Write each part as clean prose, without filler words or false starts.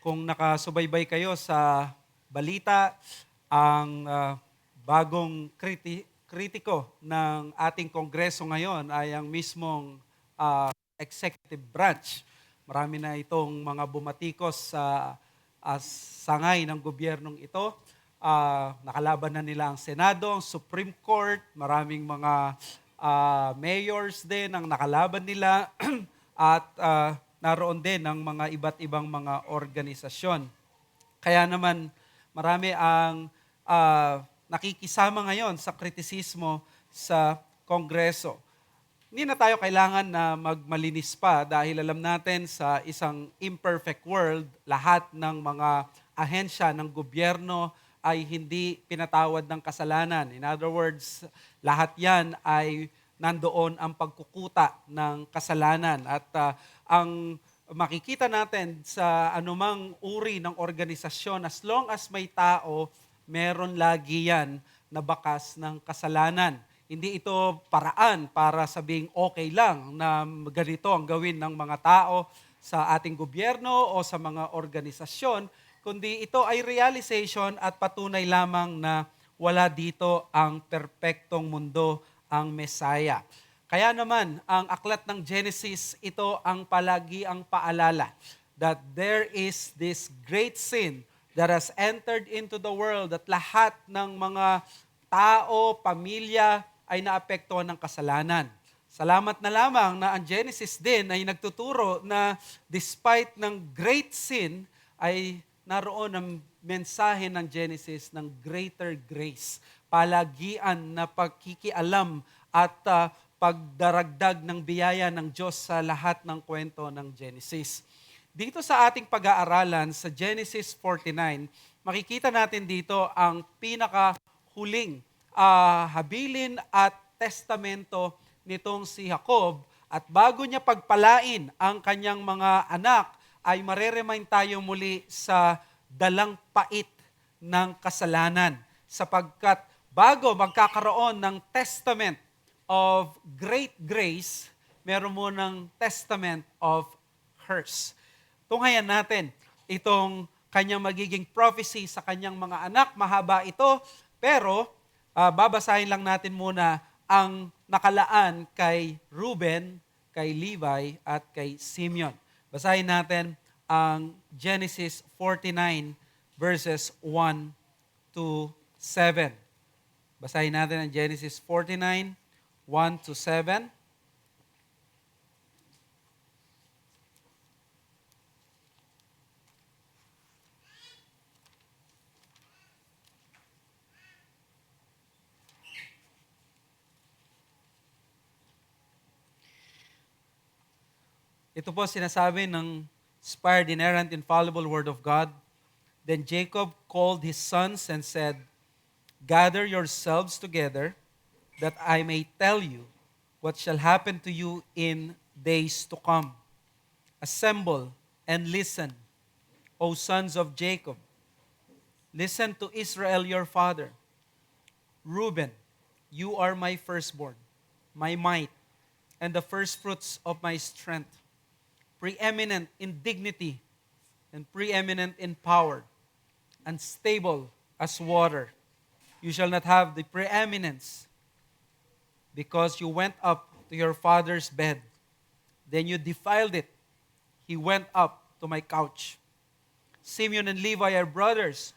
Kung nakasubaybay kayo sa balita, ang bagong kritiko ng ating Kongreso ngayon ay ang mismong executive branch. Marami na itong mga bumatikos sa sangay ng gobyernong ito. Nakalaban na nila ang Senado, ang Supreme Court, maraming mga mayors din ang nakalaban nila at naroon din ang mga iba't ibang mga organisasyon. Kaya naman marami ang nakikisama ngayon sa kritisismo sa Kongreso. Hindi na tayo kailangan na magmalinis pa dahil alam natin sa isang imperfect world, lahat ng mga ahensya ng gobyerno ay hindi pinatawad ng kasalanan. In other words, lahat yan ay nandoon ang pagkukuta ng kasalanan. At ang makikita natin sa anumang uri ng organisasyon, as long as may tao, meron lagi yan na bakas ng kasalanan. Hindi ito paraan para sabing okay lang na ganito ang gawin ng mga tao sa ating gobyerno o sa mga organisasyon, kundi ito ay realization at patunay lamang na wala dito ang perpektong mundo, ang Messiah. Kaya naman, ang aklat ng Genesis, ito ang palagi ang paalala that there is this great sin that has entered into the world, at lahat ng mga tao, pamilya ay naapektuhan ng kasalanan. Salamat na lamang na ang Genesis din ay nagtuturo na despite ng great sin, ay naroon ang mensahe ng Genesis ng greater grace, palagian na pagkikialam at pagdaragdag ng biyaya ng Diyos sa lahat ng kwento ng Genesis. Dito sa ating pag-aaralan sa Genesis 49, makikita natin dito ang pinakahuling habilin at testamento nitong si Jacob, at bago niya pagpalain ang kanyang mga anak, ay mareremind tayo muli sa dalang pait ng kasalanan, sapagkat bago magkakaroon ng testament of great grace, meron mo ng testament of curse. Tunghayan natin itong kanyang magiging prophecy sa kanyang mga anak. Mahaba ito, pero babasahin lang natin muna ang nakalaan kay Reuben, kay Levi, at kay Simeon. Basahin natin ang Genesis 49 verses 1 to 7. Basahin natin ang Genesis 49, 1 to 7. Ito po sinasabi ng inspired, inerrant, infallible Word of God. Then Jacob called his sons and said, "Gather yourselves together, that I may tell you what shall happen to you in days to come. Assemble and listen, O sons of Jacob. Listen to Israel your father. Reuben, you are my firstborn, my might, and the firstfruits of my strength, preeminent in dignity and preeminent in power, unstable as water. You shall not have the preeminence, because you went up to your father's bed. Then you defiled it. He went up to my couch. Simeon and Levi are brothers.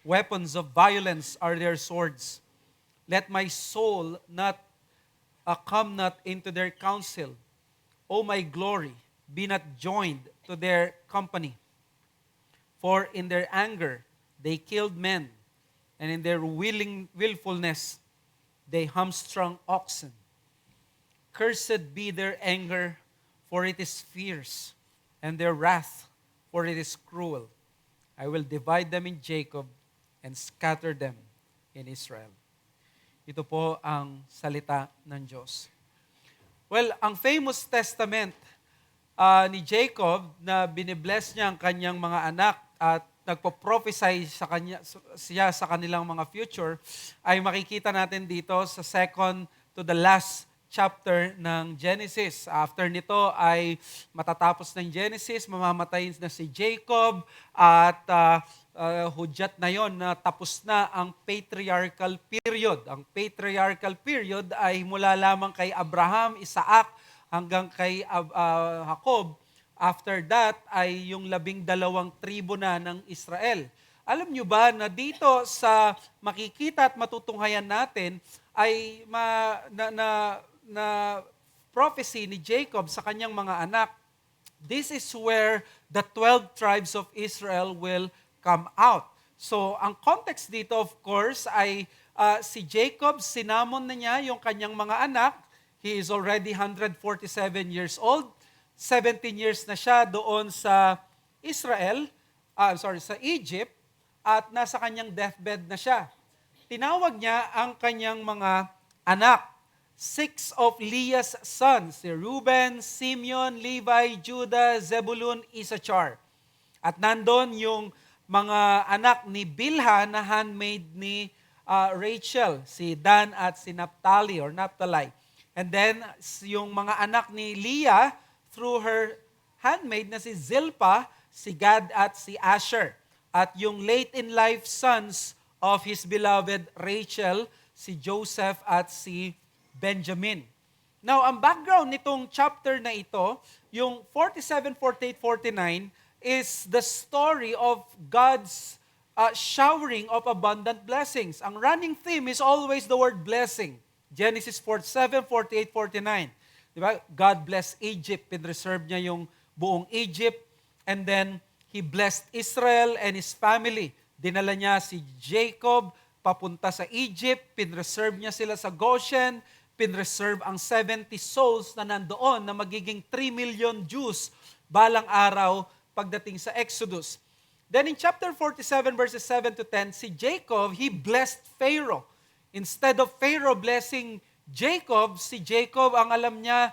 Weapons of violence are their swords. Let my soul not come not into their counsel. O my glory, be not joined to their company. For in their anger they killed men, and in their willfulness they hamstrung oxen. Cursed be their anger, for it is fierce, and their wrath, for it is cruel. I will divide them in Jacob and scatter them in Israel." Ito po ang salita ng Diyos. Well, ang famous testament ni Jacob na binibless niya ang kanyang mga anak at nagpo-prophesy siya sa kanilang mga future, ay makikita natin dito sa second to the last chapter ng Genesis. After nito ay matatapos ng Genesis, mamamatay na si Jacob at hudyat na yon na tapos na ang patriarchal period. Ang patriarchal period ay mula lamang kay Abraham, Isaac, hanggang kay Jacob. After that ay yung 12 tribo na ng Israel. Alam nyo ba na dito sa makikita at matutunghayan natin ay na prophecy ni Jacob sa kanyang mga anak, this is where the 12 tribes of Israel will come out. So, ang context dito, of course, ay si Jacob, sinamon na niya yung kanyang mga anak. He is already 147 years old. 17 years na siya doon sa sa Egypt, at nasa kanyang deathbed na siya. Tinawag niya ang kanyang mga anak. 6 of Leah's sons, si Reuben, Simeon, Levi, Judah, Zebulun, Issachar. At nandun yung mga anak ni Bilha na handmaid ni Rachel, si Dan at si Naphtali or Naphtali. And then yung mga anak ni Leah through her handmaid na si Zilpah, si Gad at si Asher. At yung late in life sons of his beloved Rachel, si Joseph at si Benjamin. Now, ang background nitong chapter na ito, yung 47, 48, 49, is the story of God's showering of abundant blessings. Ang running theme is always the word blessing. Genesis 47, 48, 49. Diba? God blessed Egypt, pinreserve niya yung buong Egypt, and then He blessed Israel and his family. Dinala niya si Jacob papunta sa Egypt, pinreserve niya sila sa Goshen, pinreserve ang 70 souls na nandoon na magiging 3 million Jews balang araw pagdating sa Exodus. Then in chapter 47 verses 7 to 10, si Jacob, he blessed Pharaoh. Instead of Pharaoh blessing Jacob, si Jacob ang alam niya,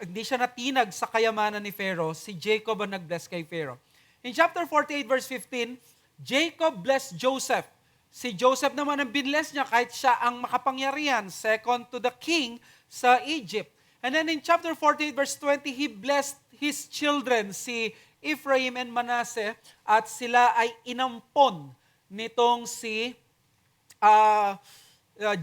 hindi siya natinag sa kayamanan ni Pharaoh, si Jacob ang nag-bless kay Pharaoh. In chapter 48 verse 15, Jacob blessed Joseph. Si Joseph naman ang binless niya kahit siya ang makapangyarihan, second to the king sa Egypt. And then in chapter 48 verse 20, he blessed his children, si Ephraim and Manasseh, at sila ay inampon nitong si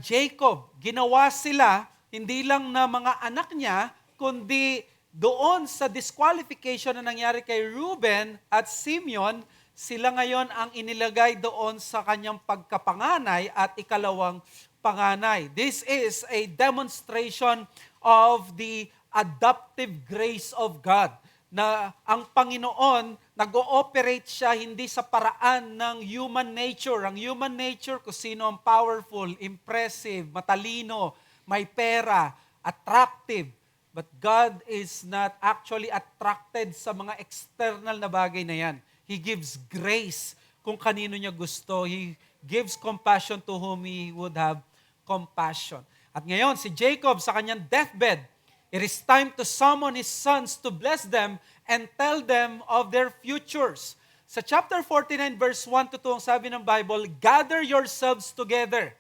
Jacob. Ginawa sila hindi lang na mga anak niya, kundi doon sa disqualification na nangyari kay Reuben at Simeon, sila ngayon ang inilagay doon sa kanyang pagkapanganay at ikalawang panganay. This is a demonstration of the adoptive grace of God, na ang Panginoon, nag-ooperate siya hindi sa paraan ng human nature. Ang human nature, kung sino ang powerful, impressive, matalino, may pera, attractive. But God is not actually attracted sa mga external na bagay na yan. He gives grace kung kanino niya gusto. He gives compassion to whom He would have compassion. At ngayon, si Jacob sa kanyang deathbed, it is time to summon his sons to bless them and tell them of their futures. Sa chapter 49 verse 1 to 2, ang sabi ng Bible, gather yourselves together.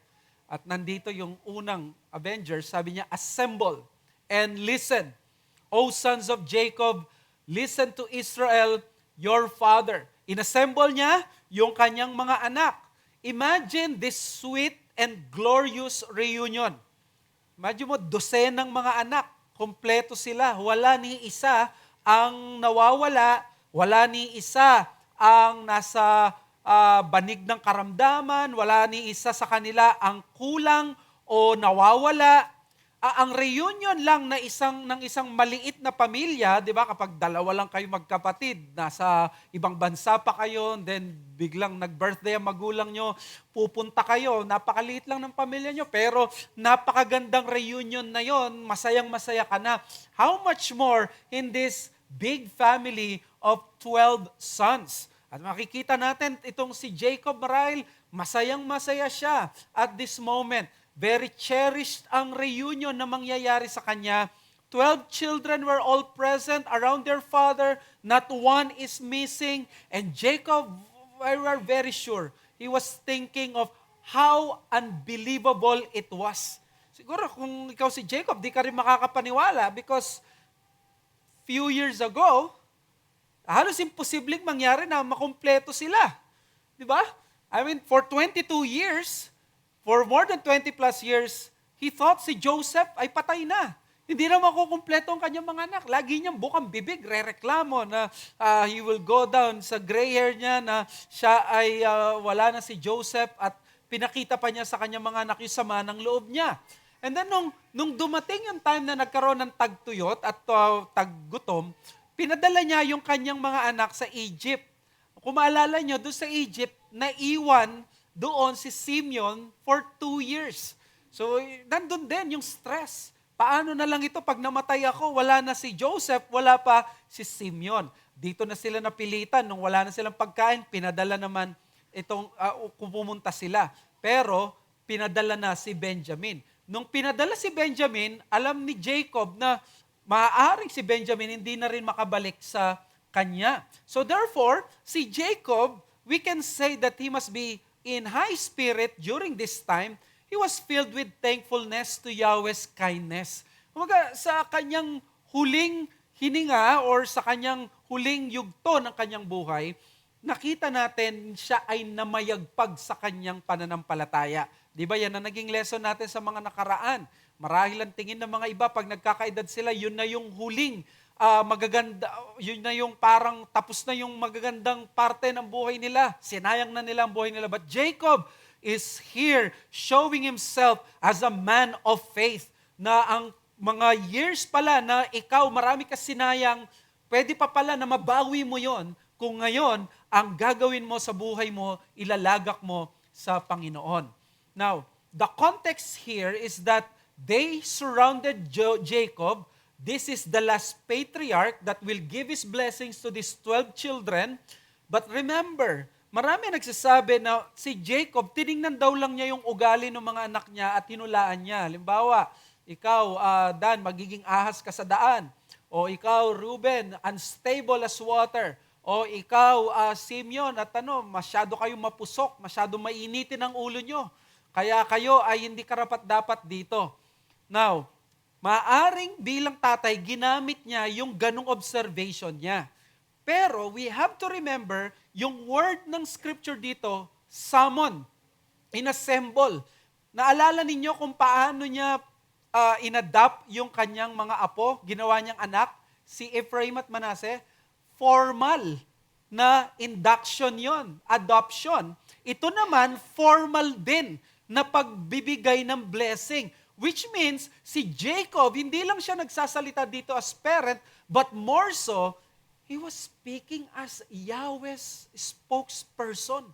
At nandito yung unang Avengers, sabi niya, assemble and listen. O sons of Jacob, listen to Israel, your father. Inassemble niya yung kanyang mga anak. Imagine this sweet and glorious reunion. Imagine mo, dosenang mga anak. Kompleto sila. Wala ni isa ang nawawala. Wala ni isa ang nasa banig ng karamdaman. Wala ni isa sa kanila ang kulang o nawawala. Ang reunion lang ng isang maliit na pamilya, 'di ba? Kapag dalawa lang kayo magkapatid, nasa ibang bansa pa kayo, then biglang nag-birthday ang magulang nyo, pupunta kayo, napakaliit lang ng pamilya nyo, pero napakagandang reunion na 'yon, masayang-masaya ka na. How much more in this big family of 12 sons? At makikita natin itong si Jacob marahil, masayang-masaya siya at this moment. Very cherished ang reunion na mangyayari sa kanya. 12 children were all present around their father. Not one is missing. And Jacob, we are very sure, he was thinking of how unbelievable it was. Siguro kung ikaw si Jacob, di ka rin makakapaniwala because few years ago, halos imposibleng mangyari na makumpleto sila. Di ba? I mean, for 22 years, for more than 20 plus years, he thought si Joseph ay patay na. Hindi na makukumpleto ang kanyang mga anak. Lagi niyang bukang bibig, rereklamo na he will go down sa gray hair niya na siya ay wala na si Joseph at pinakita pa niya sa kanyang mga anak yung sama ng loob niya. And then nung dumating yung time na nagkaroon ng tagtuyot at taggutom, pinadala niya yung kanyang mga anak sa Egypt. Kung maalala niyo, doon sa Egypt, naiwan doon si Simeon for 2 years. So, nandun din yung stress. Paano na lang ito pag namatay ako, wala na si Joseph, wala pa si Simeon. Dito na sila napilitan, nung wala na silang pagkain, pinadala naman itong kung pumunta sila. Pero, pinadala na si Benjamin. Nung pinadala si Benjamin, alam ni Jacob na maaaring si Benjamin hindi na rin makabalik sa kanya. So therefore, si Jacob, we can say that he must be in high spirit during this time. He was filled with thankfulness to Yahweh's kindness. Kumaga, sa kanyang huling hininga or sa kanyang huling yugto ng kanyang buhay, nakita natin siya ay namayagpag sa kanyang pananampalataya. Di ba yan na naging lesson natin sa mga nakaraan? Marahil ang tingin ng mga iba, pag nagkakaedad sila, yun na yung huling magaganda, yun na yung parang tapos na yung magagandang parte ng buhay nila. Sinayang na nila ang buhay nila. But Jacob is here showing himself as a man of faith na ang mga years pala na ikaw, marami ka sinayang, pwede pa pala na mabawi mo yon kung ngayon, ang gagawin mo sa buhay mo, ilalagak mo sa Panginoon. Now, the context here is that they surrounded Jacob. This is the last patriarch that will give his blessings to these 12 children. But remember, marami nagsasabi na si Jacob, tiningnan daw lang niya yung ugali ng mga anak niya at hinulaan niya. Halimbawa, ikaw, Dan, magiging ahas ka sa daan. O ikaw, Reuben, unstable as water. O ikaw, Simeon, at masyado kayong mapusok, masyado mainitin ang ulo nyo. Kaya kayo ay hindi karapat-dapat dito. Now, maaring bilang tatay, ginamit niya yung ganong observation niya. Pero we have to remember, yung word ng scripture dito, summon, inassemble. Naalala ninyo kung paano niya inadapt yung kanyang mga apo, ginawa niyang anak, si Ephraim at Manasseh? Formal na induction yon, adoption. Ito naman, formal din na pagbibigay ng blessing. Which means, si Jacob, hindi lang siya nagsasalita dito as parent, but more so, he was speaking as Yahweh's spokesperson.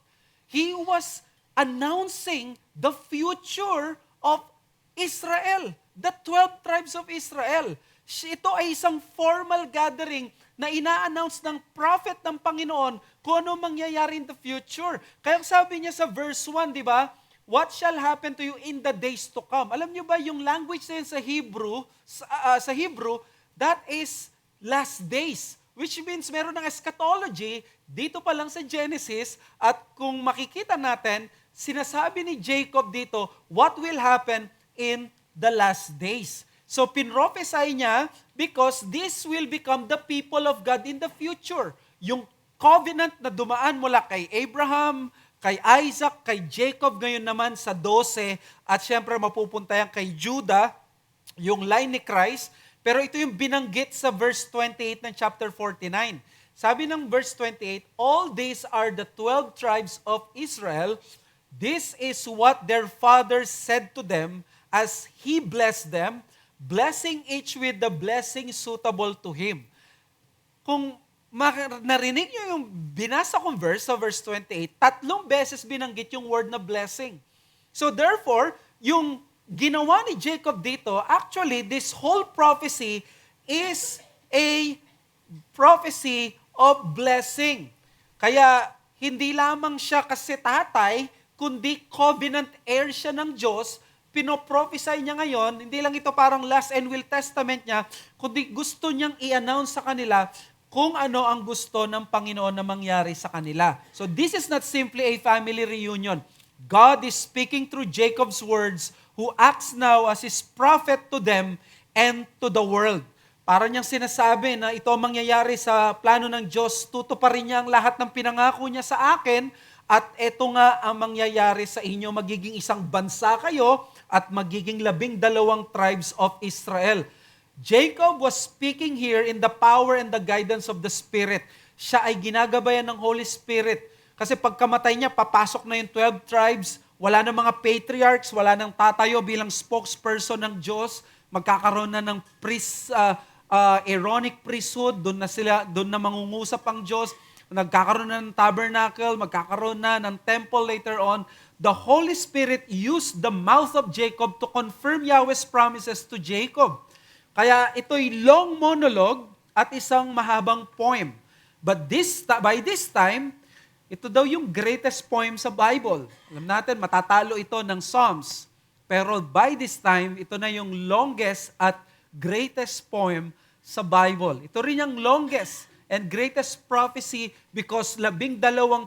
He was announcing the future of Israel, the 12 tribes of Israel. Ito ay isang formal gathering na ina-announce ng prophet ng Panginoon kung ano mangyayari in the future. Kaya sabi niya sa verse 1, di ba? What shall happen to you in the days to come? Alam niyo ba yung language na yun sa Hebrew, that is last days. Which means meron ng eschatology dito pa lang sa Genesis at kung makikita natin, sinasabi ni Jacob dito, what will happen in the last days. So pinrophesy niya because this will become the people of God in the future. Yung covenant na dumaan mula kay Abraham, kay Isaac, kay Jacob, ngayon naman sa 12, at syempre mapupunta yan kay Judah, yung line ni Christ. Pero ito yung binanggit sa verse 28 ng chapter 49. Sabi ng verse 28, all these are the 12 tribes of Israel. This is what their father said to them as he blessed them, blessing each with the blessing suitable to him. Kung narinig nyo yung binasa kong verse sa verse 28, 3 beses binanggit yung word na blessing. So therefore, yung ginawa ni Jacob dito, actually, this whole prophecy is a prophecy of blessing. Kaya, hindi lamang siya kasi tatay, kundi covenant heir siya ng Diyos, pinoprophesy niya ngayon, hindi lang ito parang last and will testament niya, kundi gusto niyang i-announce sa kanila kung ano ang gusto ng Panginoon na mangyari sa kanila. So this is not simply a family reunion. God is speaking through Jacob's words who acts now as His prophet to them and to the world. Para niyang sinasabi na ito ang mangyayari sa plano ng Diyos, tutuparin niya ang lahat ng pinangako niya sa akin, at ito nga ang mangyayari sa inyo, magiging isang bansa kayo at magiging 12 tribes of Israel. Jacob was speaking here in the power and the guidance of the Spirit. Siya ay ginagabayan ng Holy Spirit. Kasi pagkamatay niya, papasok na yung 12 tribes, wala na mga patriarchs, wala nang tatayo bilang spokesperson ng Diyos, magkakaroon na ng Aaronic priesthood, doon na mangungusap ang Diyos, nagkakaroon na ng tabernacle, magkakaroon na ng temple later on. The Holy Spirit used the mouth of Jacob to confirm Yahweh's promises to Jacob. Kaya ito'y long monologue at isang mahabang poem. But by this time, ito daw yung greatest poem sa Bible. Alam natin, matatalo ito ng Psalms. Pero by this time, ito na yung longest at greatest poem sa Bible. Ito rin yung longest and greatest prophecy because 12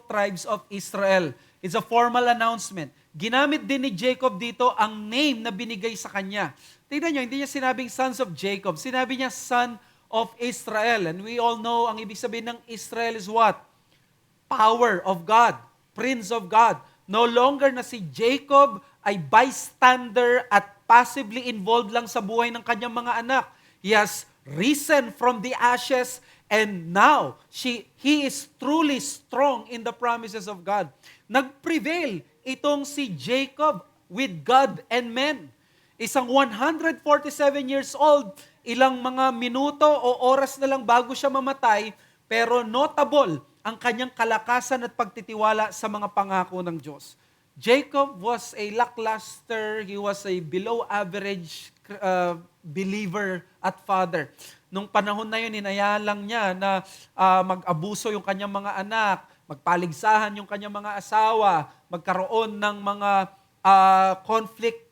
tribes of Israel. It's a formal announcement. Ginamit din ni Jacob dito ang name na binigay sa kanya. Tingnan nyo, hindi niya sinabing sons of Jacob. Sinabi niya son of Israel. And we all know, ang ibig sabihin ng Israel is what? Power of God. Prince of God. No longer na si Jacob ay bystander at passively involved lang sa buhay ng kanyang mga anak. He has risen from the ashes and now he is truly strong in the promises of God. Nag-prevail itong si Jacob with God and men. Isang 147 years old, ilang mga minuto o oras na lang bago siya mamatay, pero notable ang kanyang kalakasan at pagtitiwala sa mga pangako ng Diyos. Jacob was a lackluster, he was a below average believer at father. Nung panahon na yun, hinayaan lang niya na mag-abuso yung kanyang mga anak, magpaligsahan yung kanyang mga asawa, magkaroon ng mga conflict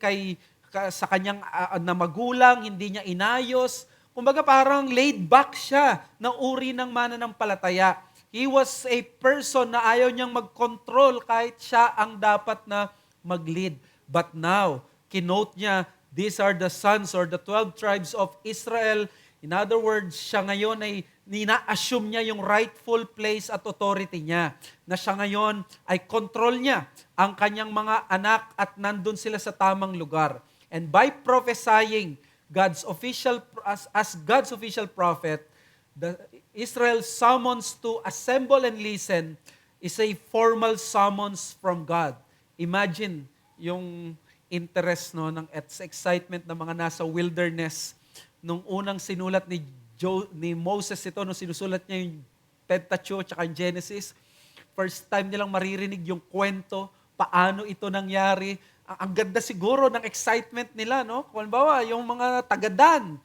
sa kanyang na magulang, hindi niya inayos. Kumbaga parang laid back siya na uri ng mananampalataya. He was a person na ayaw niyang mag-control kahit siya ang dapat na mag-lead. But now, kinote niya, these are the sons or the 12 tribes of Israel. In other words, siya ngayon ay nina-assume niya yung rightful place at authority niya. Na siya ngayon ay control niya ang kanyang mga anak at nandun sila sa tamang lugar. And by prophesying God's official prophet, Israel's summons to assemble and listen is a formal summons from God. Imagine yung interest ng excitement ng mga nasa wilderness nung unang sinulat ni Moses ito, nung sinusulat niya yung Pentateuch at Genesis. First time nilang maririnig yung kwento, paano ito nangyari. Ang ganda siguro ng excitement nila, no? Kung halimbawa, yung mga taga-Dan,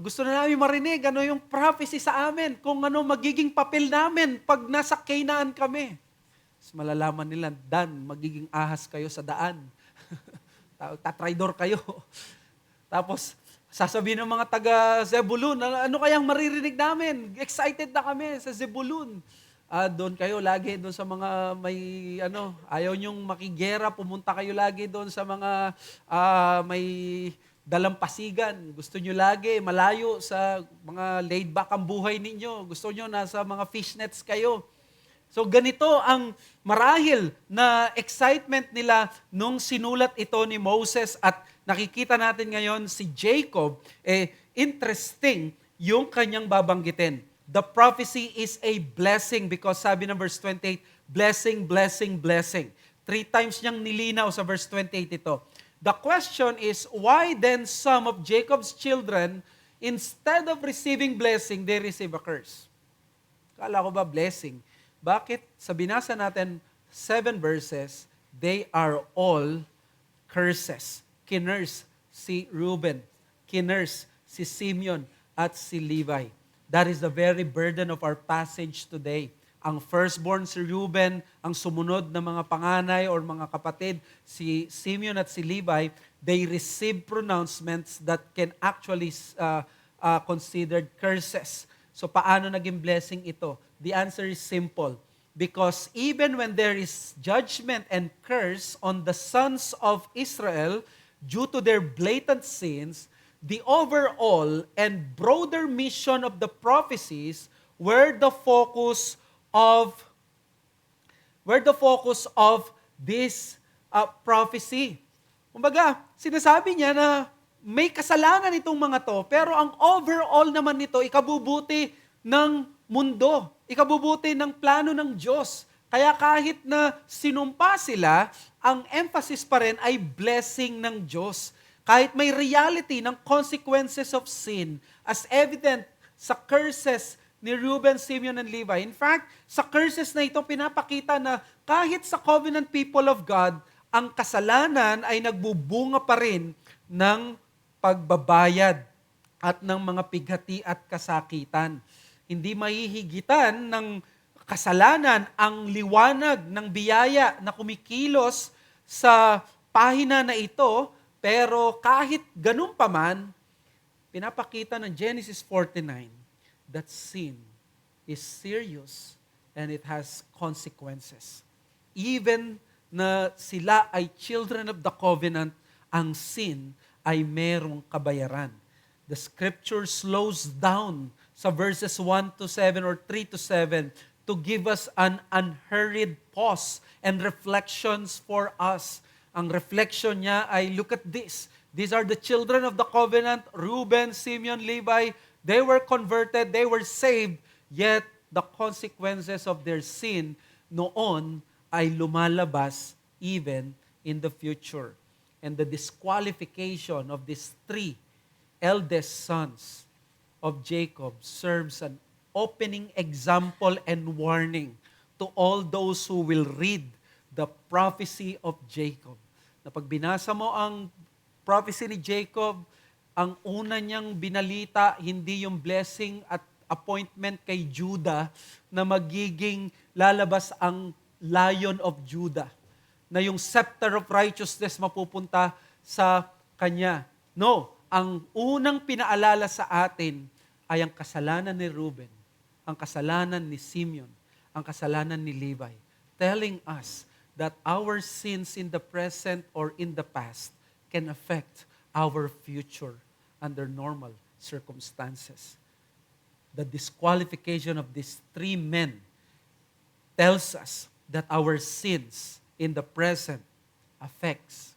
gusto na namin marinig ano yung prophecy sa amin, kung ano magiging papel namin pag nasa Canaan kami. Mas malalaman nila, Dan, magiging ahas kayo sa daan. Tatraidor kayo. Tapos, sasabihin ng mga taga-Zebulun, ano kayang maririnig namin? Excited na kami sa Zebulun. Doon kayo lagi, doon sa mga may, ayaw nyong makigera, pumunta kayo lagi doon sa mga may dalampasigan. Gusto nyo lagi, malayo sa mga laid back ang buhay ninyo. Gusto nyo nasa mga fishnets kayo. So ganito ang marahil na excitement nila nung sinulat ito ni Moses at nakikita natin ngayon si Jacob, interesting yung kanyang babanggitin. The prophecy is a blessing because sabi ng verse 28, blessing, blessing, blessing. 3 times niyang nilinaw sa verse 28 ito. The question is, why then some of Jacob's children, instead of receiving blessing, they receive a curse? Kala ko ba blessing? Bakit sa binasa natin 7 verses, they are all curses. Kinurse si Reuben, kinurse si Simeon at si Levi. That is the very burden of our passage today. Ang firstborn si Reuben, ang sumunod na mga panganay or mga kapatid, si Simeon at si Levi, they receive pronouncements that can actually considered curses. So paano naging blessing ito? The answer is simple. Because even when there is judgment and curse on the sons of Israel, due to their blatant sins, the overall and broader mission of the prophecies were the focus of this prophecy. Kumbaga, sinasabi niya na may kasalanan itong mga to, pero ang overall naman nito, ikabubuti ng mundo, ikabubuti ng plano ng Diyos. Kaya kahit na sinumpa sila, ang emphasis pa rin ay blessing ng Diyos. Kahit may reality ng consequences of sin, as evident sa curses ni Reuben, Simeon, and Levi. In fact, sa curses na ito, pinapakita na kahit sa covenant people of God, ang kasalanan ay nagbubunga pa rin ng pagbabayad at ng mga pighati at kasakitan. Hindi mahihigitan ng kasalanan ang liwanag ng biyaya na kumikilos sa pahina na ito, pero kahit ganun pa man, pinapakita ng Genesis 49 that sin is serious and it has consequences. Even na sila ay children of the covenant, ang sin ay merong kabayaran. The scripture slows down sa verses 1 to 7 or 3 to 7 to give us an unhurried pause and reflections for us. Ang reflection niya ay, look at this. These are the children of the covenant, Reuben, Simeon, Levi. They were converted, they were saved, yet the consequences of their sin noon ay lumalabas even in the future. And the disqualification of these three eldest sons of Jacob serves an opening example and warning to all those who will read the prophecy of Jacob. Na pag binasa mo ang prophecy ni Jacob, ang una niyang binalita, hindi yung blessing at appointment kay Judah na magiging lalabas ang Lion of Judah, na yung scepter of righteousness mapupunta sa kanya. No, ang unang pinaalala sa atin ay ang kasalanan ni Reuben, ang kasalanan ni Simeon, ang kasalanan ni Levi, telling us that our sins in the present or in the past can affect our future under normal circumstances. The disqualification of these three men tells us that our sins in the present affect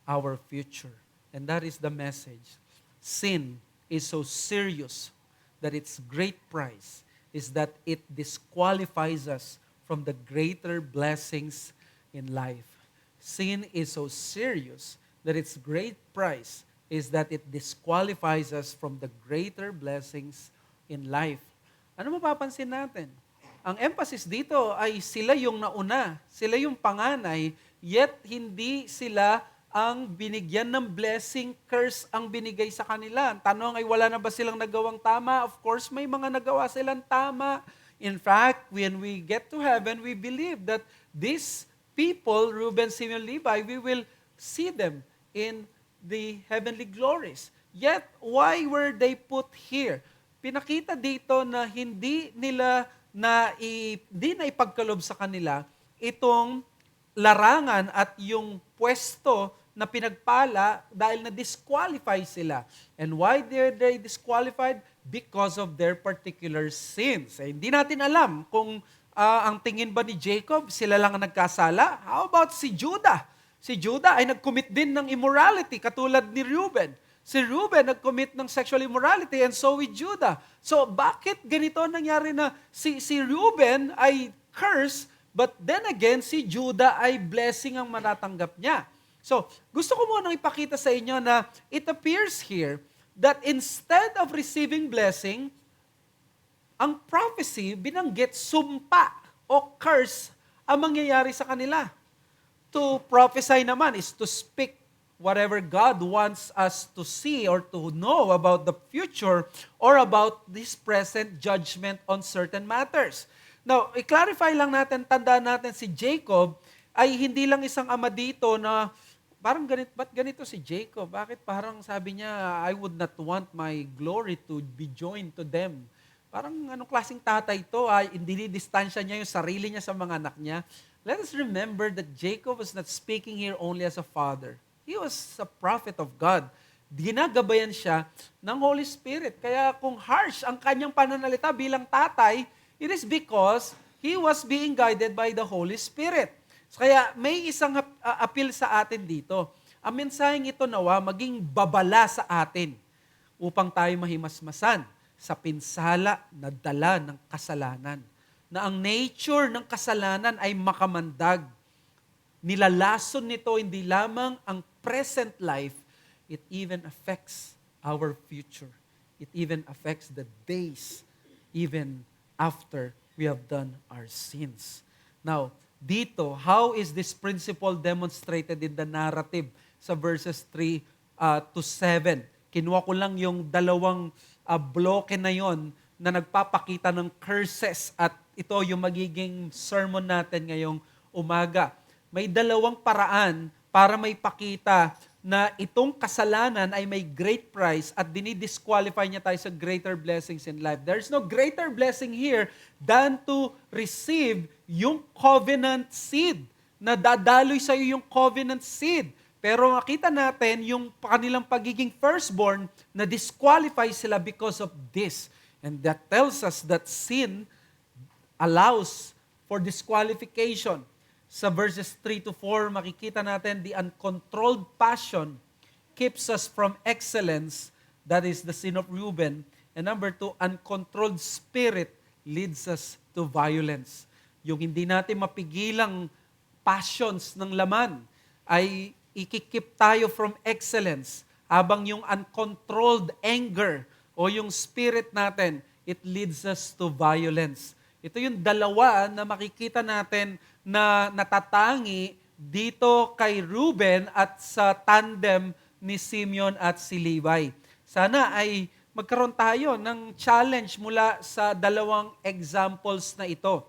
our future. And that is the message. Sin is so serious that its great price is that it disqualifies us from the greater blessings in life. Sin is so serious that its great price is that it disqualifies us from the greater blessings in life. Ano mapapansin natin? Ang emphasis dito ay sila yung nauna, sila yung panganay, yet hindi sila ang binigyan ng blessing, curse ang binigay sa kanila. Ang tanong ay wala na ba silang nagawang tama? Of course, may mga nagawa silang tama. In fact, when we get to heaven, we believe that these people, Reuben, Simeon, Levi, we will see them in the heavenly glories. Yet, why were they put here? Pinakita dito na hindi na ipagkalob sa kanila itong larangan at yung pwesto na pinagpala dahil na-disqualify sila. And why were they disqualified? Because of their particular sins. Hindi natin alam kung ang tingin ba ni Jacob, sila lang ang nagkasala. How about si Judah? Si Judah ay nag-commit din ng immorality katulad ni Reuben. Si Reuben nag-commit ng sexual immorality and so with Judah. So bakit ganito nangyari na si Reuben ay curse, but then again si Judah ay blessing ang matatanggap niya? So gusto ko munang ipakita sa inyo na it appears here that instead of receiving blessing, ang prophecy binanggit sumpa o curse ang mangyayari sa kanila. To prophesy naman is to speak whatever God wants us to see or to know about the future or about this present judgment on certain matters. Now, i-clarify lang natin, tandaan natin si Jacob ay hindi lang isang ama dito na parang ba't ganito si Jacob? Bakit parang sabi niya, I would not want my glory to be joined to them. Parang anong klaseng tatay ito? Dinidistansya niya yung sarili niya sa mga anak niya. let us remember that Jacob was not speaking here only as a father. He was a prophet of God. Ginagabayan siya ng Holy Spirit. Kaya kung harsh ang kanyang pananalita bilang tatay, it is because he was being guided by the Holy Spirit. Kaya may isang appeal sa atin dito. Ang mensaheng ito nawa maging babala sa atin upang tayo mahimasmasan sa pinsala na dala ng kasalanan. Na ang nature ng kasalanan ay makamandag. Nilalason nito hindi lamang ang present life, it even affects our future. It even affects the days even after we have done our sins. Now, dito, how is this principle demonstrated in the narrative sa verses 3 to 7? Kinuha ko lang yung dalawang bloke na yon na nagpapakita ng curses at ito yung magiging sermon natin ngayong umaga. May dalawang paraan para may pakita na itong kasalanan ay may great price at dinidisqualify niya tayo sa greater blessings in life. There's no greater blessing here than to receive yung covenant seed, na dadaloy sa iyo yung covenant seed. Pero makita natin yung kanilang pagiging firstborn na disqualify sila because of this. And that tells us that sin allows for disqualification. Sa verses 3 to 4, makikita natin the uncontrolled passion keeps us from excellence. That is the sin of Reuben. And number 2, uncontrolled spirit leads us to violence. Yung hindi natin mapigilang passions ng laman ay ikikip tayo from excellence. Habang yung uncontrolled anger o yung spirit natin, it leads us to violence. Ito yung dalawa na makikita natin na natatangi dito kay Reuben at sa tandem ni Simeon at si Levi. Sana ay magkaroon tayo ng challenge mula sa dalawang examples na ito.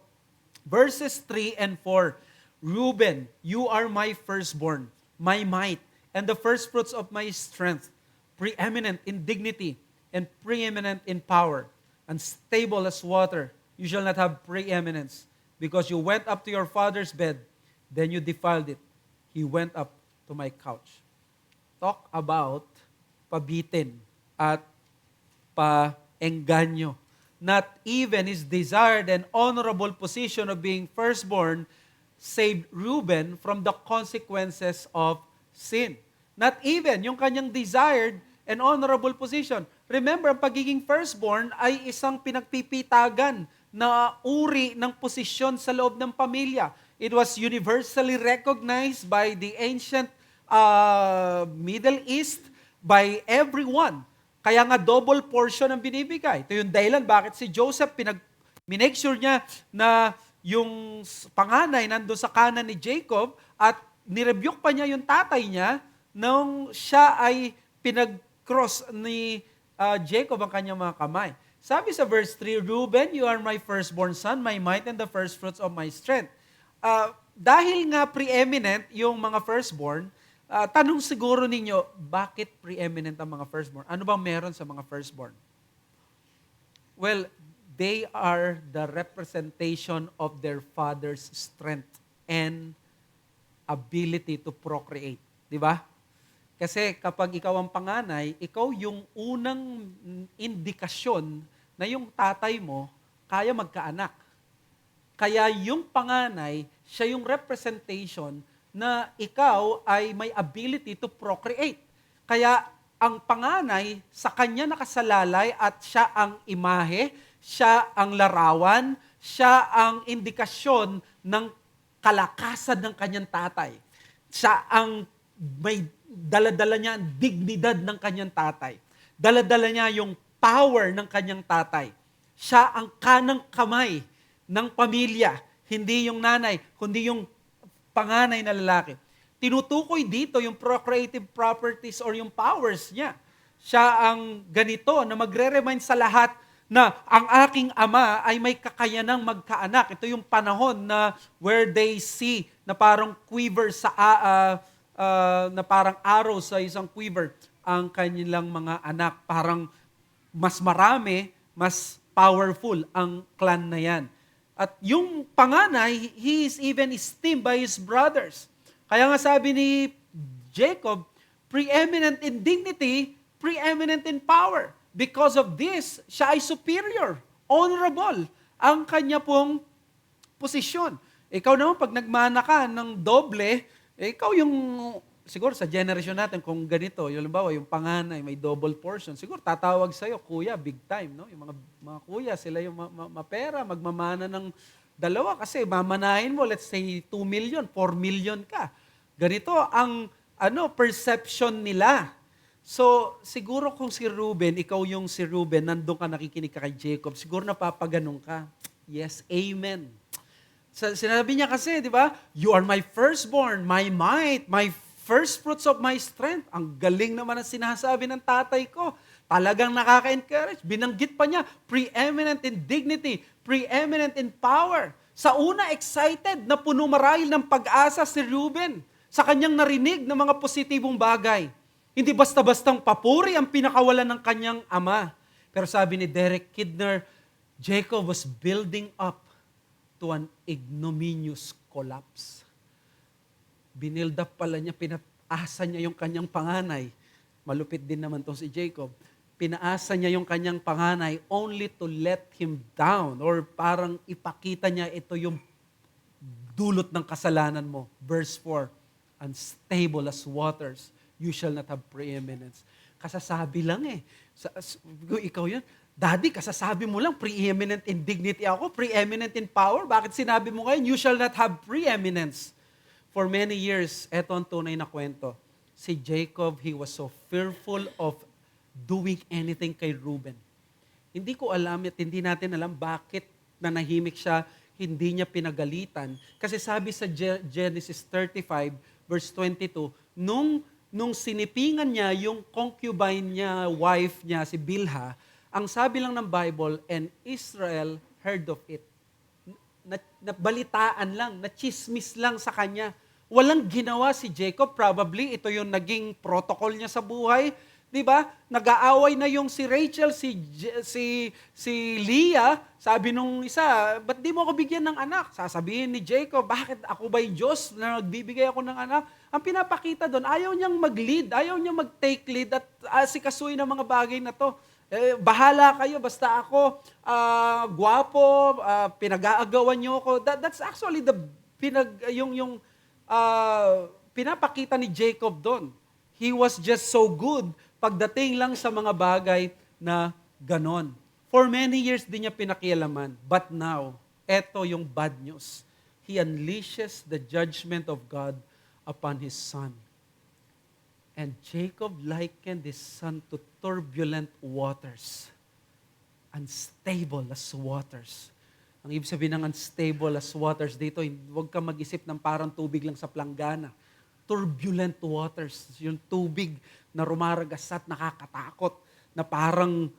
Verses 3 and 4, Reuben, you are my firstborn, my might, and the firstfruits of my strength, preeminent in dignity and preeminent in power, unstable as water. You shall not have preeminence, because you went up to your father's bed, then you defiled it. He went up to my couch. Talk about pabitin at paengganyo. Not even his desired and honorable position of being firstborn saved Reuben from the consequences of sin. Not even yung kanyang desired and honorable position. Remember, ang pagiging firstborn ay isang pinagpipitagan na uri ng posisyon sa loob ng pamilya. It was universally recognized by the ancient Middle East, by everyone. Kaya nga double portion ang binibigay. Ito yung dahilan bakit si Joseph minake sure niya na yung panganay nandun sa kanan ni Jacob at nirebuke pa niya yung tatay niya nung siya ay pinag-cross ni Jacob ang kanyang mga kamay. Sabi sa verse 3, Reuben, you are my firstborn son, my might, and the firstfruits of my strength. Dahil nga preeminent yung mga firstborn, tanong siguro ninyo, bakit preeminent ang mga firstborn? Ano bang meron sa mga firstborn? Well, they are the representation of their father's strength and ability to procreate. Di ba? Kasi kapag ikaw ang panganay, ikaw yung unang indikasyon na yung tatay mo kaya magkaanak. Kaya yung panganay, siya yung representation na ikaw ay may ability to procreate. Kaya ang panganay, sa kanya nakasalalay at siya ang imahe, siya ang larawan, siya ang indikasyon ng kalakasan ng kanyang tatay. Siya ang may daladala niya ang dignidad ng kanyang tatay. Daladala niya yung power ng kanyang tatay. Siya ang kanang kamay ng pamilya, hindi yung nanay, kundi yung panganay na lalaki. Tinutukoy dito yung procreative properties or yung powers niya. Siya ang ganito na magre-remind sa lahat na ang aking ama ay may kakayanang magkaanak. Ito yung panahon na where they see na parang quiver sa na parang arrow sa isang quiver ang kanilang mga anak. Parang mas marami, mas powerful ang clan na yan. At yung panganay, he is even esteemed by his brothers. Kaya nga sabi ni Jacob, preeminent in dignity, preeminent in power. Because of this, siya ay superior, honorable, ang kanya pong posisyon. Ikaw naman, pag nagmana ka ng doble, ikaw yung, siguro sa generation natin, kung ganito, yung halimbawa, yung panganay, may double portion, siguro tatawag sa'yo, kuya, big time, no? Yung mga kuya, sila yung mapera, magmamana ng dalawa, kasi mamanahin mo, let's say, 2 million, 4 million ka. Ganito ang perception nila. So, siguro kung si Reuben, ikaw yung si Reuben, nandun ka, nakikinig ka kay Jacob, siguro napapaganong ka. Yes, amen. Sinabi niya kasi, di ba? You are my firstborn, my might, my first fruits of my strength. Ang galing naman ang sinasabi ng tatay ko. Talagang nakaka-encourage. Binanggit pa niya, preeminent in dignity, preeminent in power. Sa una, excited na puno marahil ng pag-asa si Reuben sa kanyang narinig ng mga positibong bagay. Hindi basta-bastang papuri ang pinakawalan ng kanyang ama. Pero sabi ni Derek Kidner, Jacob was building up to an ignominious collapse. Binild up pala niya, pinaasa niya yung kanyang panganay. Malupit din naman tong si Jacob. Pinaasa niya yung kanyang panganay only to let him down, or parang ipakita niya ito yung dulot ng kasalanan mo. Verse 4, unstable as waters, you shall not have preeminence. Kasasabi lang eh. Ikaw yan. Daddy, kasasabi mo lang, preeminent in dignity ako, preeminent in power. Bakit sinabi mo ngayon, you shall not have preeminence? For many years, eto ang tunay na kwento. Si Jacob, he was so fearful of doing anything kay Reuben. Hindi ko alam at hindi natin alam bakit nanahimik siya, hindi niya pinagalitan. Kasi sabi sa Genesis 35, verse 22, nung sinipingan niya yung concubine niya, wife niya, si Bilha, ang sabi lang ng Bible, and Israel heard of it. Nabalitaan lang, nachismis lang sa kanya. Walang ginawa si Jacob, probably ito yung naging protocol niya sa buhay. 'Di ba? Nag-aaway na yung si Rachel, si Leah, sabi nung isa, ba't di mo ako bigyan ng anak? Sasabihin ni Jacob, bakit ako ba'y Diyos na nagbibigay ako ng anak? Ang pinapakita doon, ayaw niyang mag-lead, ayaw niyang mag-take lead at asikasuhin ng mga bagay na to. Bahala kayo, basta ako, gwapo, pinag-aagawan niyo ako. That's actually yung pinapakita ni Jacob doon. He was just so good pagdating lang sa mga bagay na ganon. For many years din niya pinakialaman. But now, eto yung bad news. He unleashes the judgment of God upon his son. And Jacob likened his son to turbulent waters. Unstable as waters. Ang ibig sabihin ng unstable as waters dito, huwag ka mag-isip ng parang tubig lang sa planggana. Turbulent waters, yung tubig na rumaragasat, nakakatakot, na parang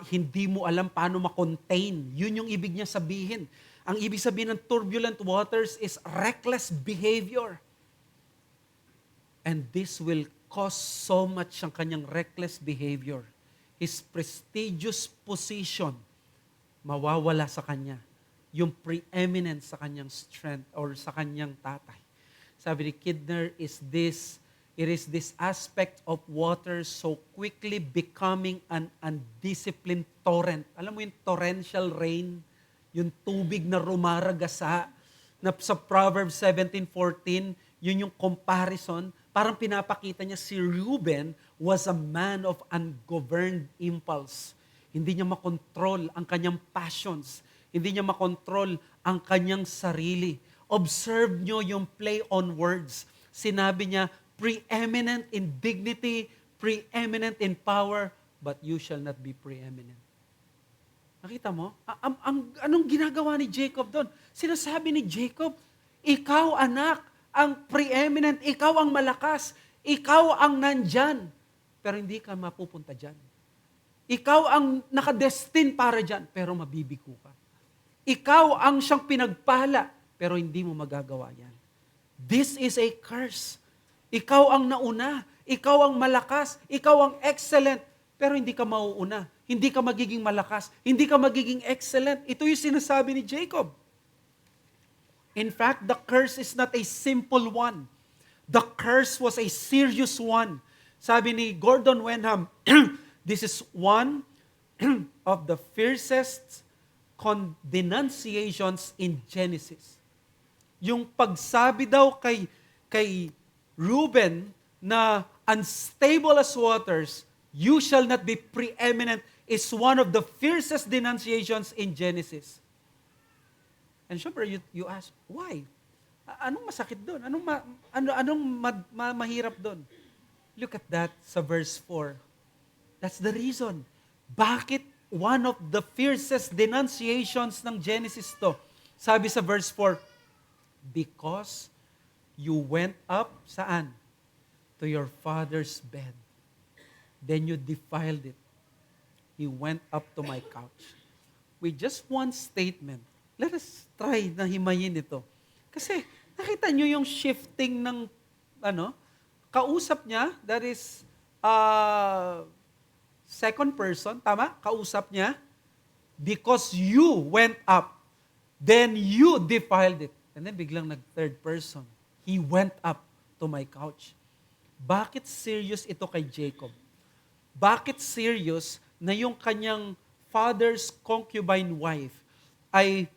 hindi mo alam paano ma-contain. Yun yung ibig niya sabihin. Ang ibig sabihin ng turbulent waters is reckless behavior. And this will cause so much ang kanyang reckless behavior. His prestigious position, mawawala sa kanya. Yung preeminence sa kanyang strength or sa kanyang tatay. Sabi ni Kidner, it is this aspect of water so quickly becoming an undisciplined torrent. Alam mo yung torrential rain, yung tubig na rumaragasa, na sa Proverbs 17:14, yun yung comparison, parang pinapakita niya si Reuben was a man of ungoverned impulse. Hindi niya makontrol ang kanyang passions. Hindi niya makontrol ang kanyang sarili. Observe nyo yung play on words. Sinabi niya, preeminent in dignity, preeminent in power, but you shall not be preeminent. Nakita mo? Anong ginagawa ni Jacob doon? Sinasabi ni Jacob, ikaw anak, ang preeminent, ikaw ang malakas, ikaw ang nandyan, pero hindi ka mapupunta dyan. Ikaw ang nakadestin para dyan, pero mabibigo ka. Ikaw ang siyang pinagpala, pero hindi mo magagawa yan. This is a curse. Ikaw ang nauna, ikaw ang malakas, ikaw ang excellent, pero hindi ka mauuna, hindi ka magiging malakas, hindi ka magiging excellent. Ito yung sinasabi ni Jacob. In fact, the curse is not a simple one. The curse was a serious one. Sabi ni Gordon Wenham, this is one of the fiercest denunciations in Genesis. Yung pagsabi daw kay Reuben na unstable as waters, you shall not be preeminent, is one of the fiercest denunciations in Genesis. And syempre, you ask, why? Anong masakit doon? Anong mahirap doon? Look at that sa verse 4. That's the reason. Bakit one of the fiercest denunciations ng Genesis to? Sabi sa verse 4, because you went up, saan? To your father's bed. Then you defiled it. He went up to my couch. With just one statement, let us try na himayin ito. Kasi nakita nyo yung shifting ng kausap niya, that is second person, tama? Kausap niya, because you went up, then you defiled it. And then biglang nag-third person, he went up to my couch. Bakit serious ito kay Jacob? Bakit serious na yung kanyang father's concubine wife ay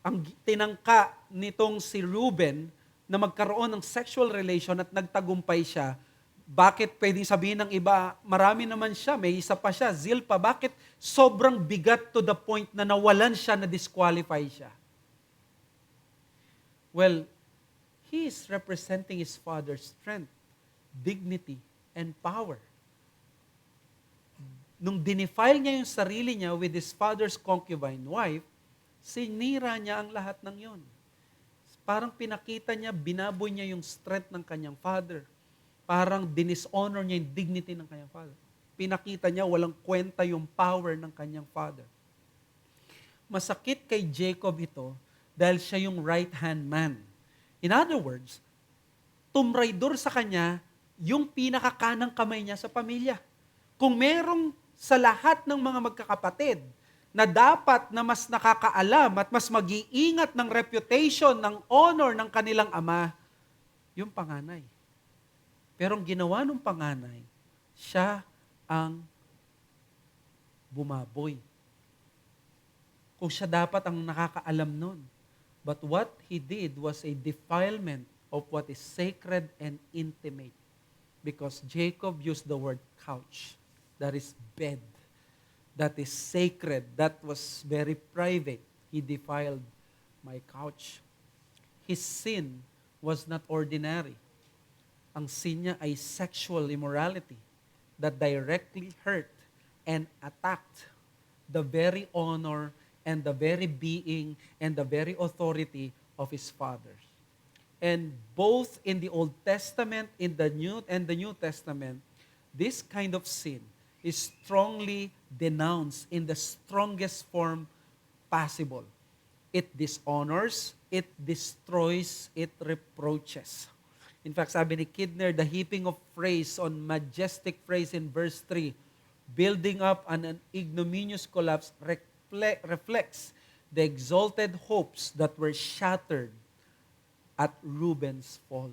ang tinangka nitong si Reuben na magkaroon ng sexual relation at nagtagumpay siya? Bakit pwedeng sabihin ng iba, marami naman siya, may isa pa siya, Zilpa, bakit sobrang bigat to the point na nawalan siya, na disqualify siya? Well, he is representing his father's strength, dignity, and power. Nung dinefile niya yung sarili niya with his father's concubine wife, sinira niya ang lahat ng yon. Parang pinakita niya, binaboy niya yung strength ng kanyang father. Parang dishonor niya yung dignity ng kanyang father. Pinakita niya walang kwenta yung power ng kanyang father. Masakit kay Jacob ito dahil siya yung right-hand man. In other words, tumraidor sa kanya yung pinakakanang kamay niya sa pamilya. Kung merong sa lahat ng mga magkakapatid na dapat na mas nakakaalam at mas mag-iingat ng reputation, ng honor ng kanilang ama, yung panganay. Pero ang ginawa ng panganay, siya ang bumaboy. Kung siya dapat ang nakakaalam nun. But what he did was a defilement of what is sacred and intimate. Because Jacob used the word couch. That is bed. That is sacred. That was very private. He defiled my couch. His sin was not ordinary. Ang sin niya ay sexual immorality that directly hurt and attacked the very honor and the very being and the very authority of his father. And both in the Old Testament and the New Testament, this kind of sin is strongly denounced in the strongest form possible. It dishonors, it destroys, it reproaches. In fact, sabi ni Kidner, the heaping of praise on majestic praise in verse 3, building up an ignominious collapse, reflects the exalted hopes that were shattered at Reuben's fall.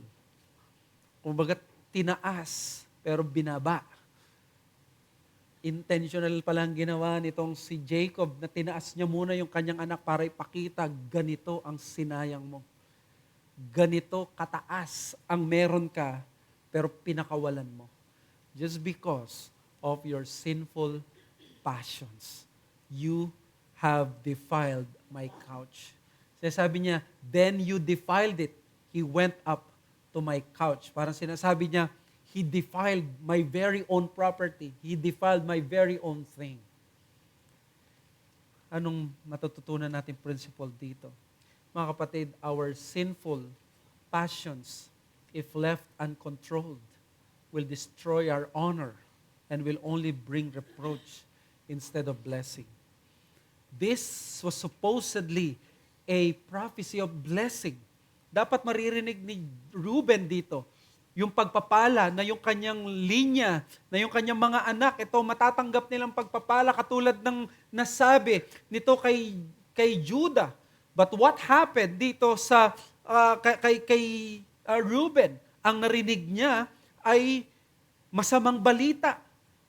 Kumbaga, tinaas, pero binaba. Intentional palang ginawa nitong si Jacob na tinaas niya muna yung kanyang anak para ipakita, ganito ang sinayang mo. Ganito kataas ang meron ka, pero pinakawalan mo. Just because of your sinful passions. You have defiled my couch. Sabi niya, then you defiled it. He went up to my couch. Parang sinasabi niya, he defiled my very own property. He defiled my very own thing. Anong matututunan natin principle dito? Mga kapatid, our sinful passions, if left uncontrolled, will destroy our honor and will only bring reproach instead of blessing. This was supposedly a prophecy of blessing. Dapat maririnig ni Reuben dito, yung pagpapala na yung kanyang linya, na yung kanyang mga anak, ito matatanggap nilang pagpapala katulad ng nasabi nito kay Judah, But what happened dito sa kay Reuben? Ang narinig niya ay masamang balita.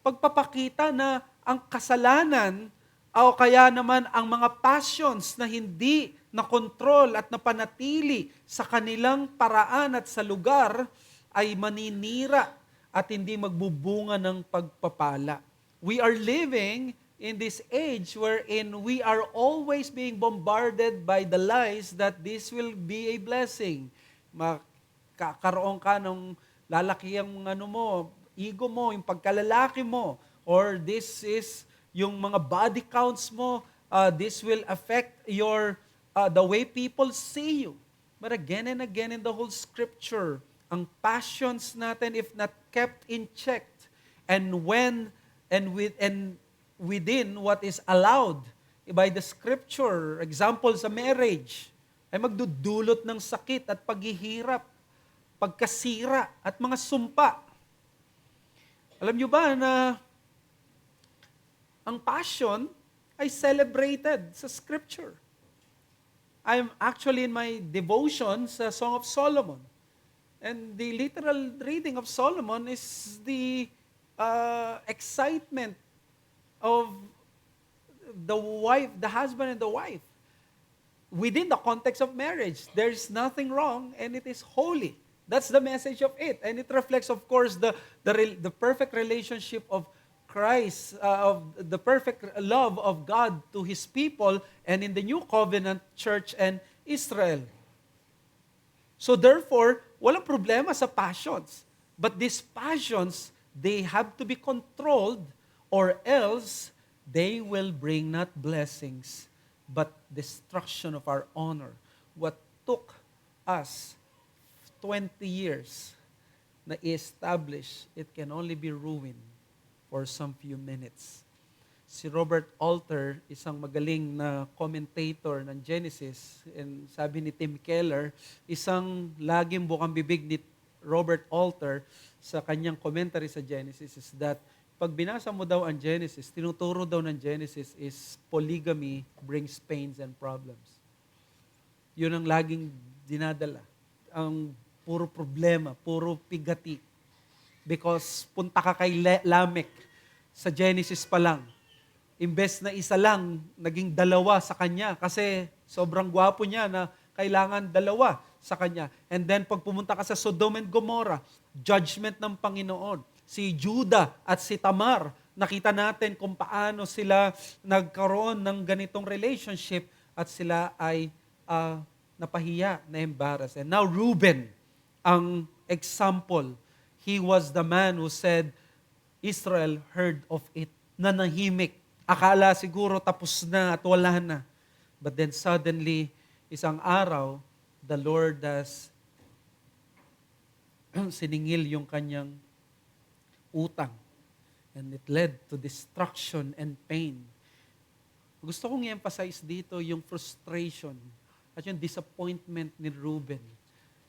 Pagpapakita na ang kasalanan o kaya naman ang mga passions na hindi na control at napanatili sa kanilang paraan at sa lugar ay maninira at hindi magbubunga ng pagpapala. We are living in this age wherein we are always being bombarded by the lies that this will be a blessing. Makakaroon ka ng lalaki ang ego mo, yung pagkalalaki mo, or this is yung mga body counts mo, this will affect your the way people see you. But again and again in the whole scripture, ang passions natin if not kept in check, and within what is allowed by the scripture, example sa marriage, ay magdudulot ng sakit at paghihirap, pagkasira at mga sumpa. Alam nyo ba na ang passion ay celebrated sa scripture? I'm actually in my devotion sa Song of Solomon. And the literal reading of Solomon is the excitement of the husband and the wife. Within the context of marriage, there's nothing wrong and it is holy. That's the message of it. And it reflects, of course, the perfect relationship of Christ, of the perfect love of God to His people, and in the New Covenant Church and Israel. So therefore, walang problema sa passions. But these passions, they have to be controlled or else they will bring not blessings, but destruction of our honor. What took us 20 years na i-establish, it can only be ruined for some few minutes. Si Robert Alter, isang magaling na commentator ng Genesis, and sabi ni Tim Keller, isang laging bukang bibig ni Robert Alter sa kanyang commentary sa Genesis is that pag binasa mo daw ang Genesis, tinuturo daw ng Genesis is polygamy brings pains and problems. Yun ang laging dinadala. Ang puro problema, puro pigati. Because punta ka kay Lamek sa Genesis pa lang. Imbes na isa lang, naging dalawa sa kanya kasi sobrang gwapo niya na kailangan dalawa sa kanya. And then pag pumunta ka sa Sodom and Gomorrah, judgment ng Panginoon. Si Judah at si Tamar, nakita natin kung paano sila nagkaroon ng ganitong relationship at sila ay napahiya, na-embarrass. And now Reuben, ang example, he was the man who said, Israel heard of it. Nanahimik. Akala siguro tapos na at wala na. But then suddenly, isang araw, the Lord has siningil yung kanyang utang. And it led to destruction and pain. Gusto kong i-emphasize dito yung frustration at yung disappointment ni Reuben.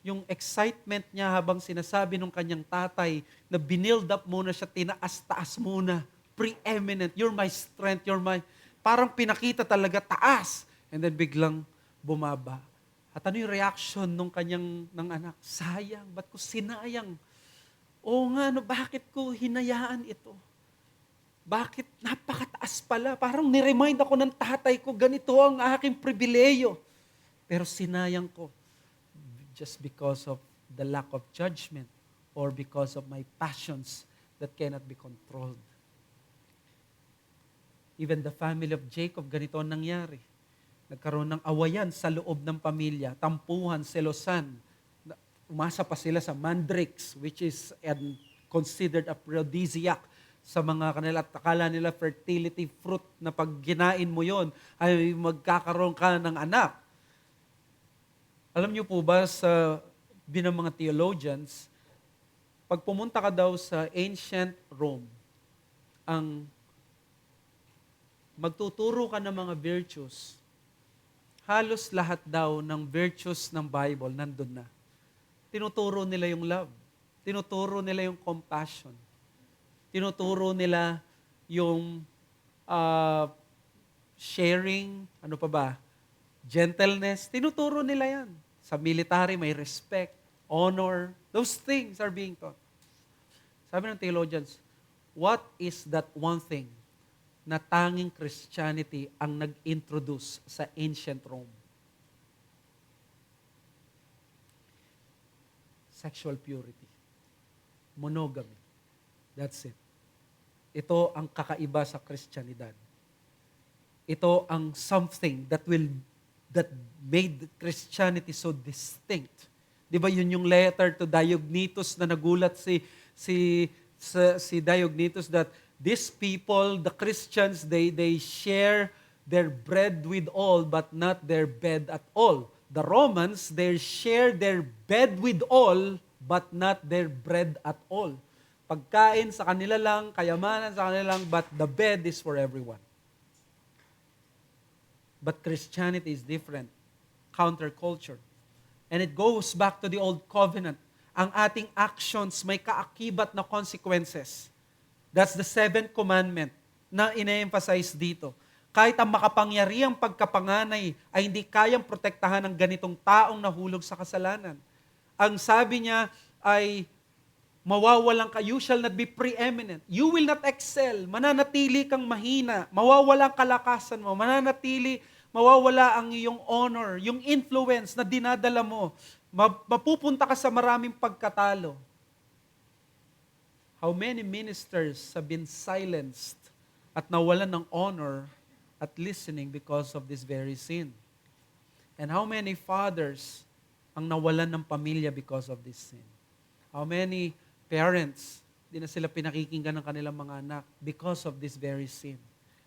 Yung excitement niya habang sinasabi ng kanyang tatay na binild up muna siya, tinaas-taas muna, preeminent, you're my strength, parang pinakita talaga taas. And then biglang bumaba. At ano yung reaction ng anak? Sayang, ba't ko sinayang? Oo nga, bakit ko hinayaan ito? Bakit napakataas pala? Parang niremind ako ng tatay ko, ganito ang aking pribileyo. Pero sinayang ko. Just because of the lack of judgment or because of my passions that cannot be controlled. Even the family of Jacob, ganito ang nangyari. Nagkaroon ng awayan sa loob ng pamilya, tampuhan, selosan. Umasa pa sila sa mandrakes, which is considered a aphrodisiac sa mga kanila. At akala nila fertility fruit na pag ginain mo yon ay magkakaroon ka ng anak. Alam niyo po ba sa binang mga theologians, pag pumunta ka daw sa ancient Rome, ang magtuturo ka ng mga virtues, halos lahat daw ng virtues ng Bible nandun na. Tinuturo nila yung love. Tinuturo nila yung compassion. Tinuturo nila yung sharing, ano pa ba? gentleness, tinuturo nila yan. Sa military, may respect, honor, those things are being taught. Sabi ng theologians, what is that one thing na tanging Christianity ang nag-introduce sa ancient Rome? Sexual purity. Monogamy. That's it. Ito ang kakaiba sa Christianidad. Ito ang something that made Christianity so distinct. Di ba yun yung letter to Diognetus na nagulat si Diognetus that these people, the Christians, they share their bread with all but not their bed at all. The Romans, they share their bed with all but not their bread at all. Pagkain sa kanila lang, kayamanan sa kanila lang, but the bed is for everyone. But Christianity is different. Counterculture. And it goes back to the old covenant. Ang ating actions may kaakibat na consequences. That's the seventh commandment na ine-emphasize dito. Kahit ang makapangyarihang pagkapanganay ay hindi kayang protektahan ng ganitong taong nahulog sa kasalanan. Ang sabi niya ay mawawalan ka, you shall not be preeminent. You will not excel. Mananatili kang mahina. Mawawala ang kalakasan mo. Mawawala ang iyong honor, yung influence na dinadala mo. Mapupunta ka sa maraming pagkatalo. How many ministers have been silenced at nawalan ng honor at listening because of this very sin? And how many fathers ang nawalan ng pamilya because of this sin? How many parents, di na sila pinakikinggan ng kanilang mga anak because of this very sin?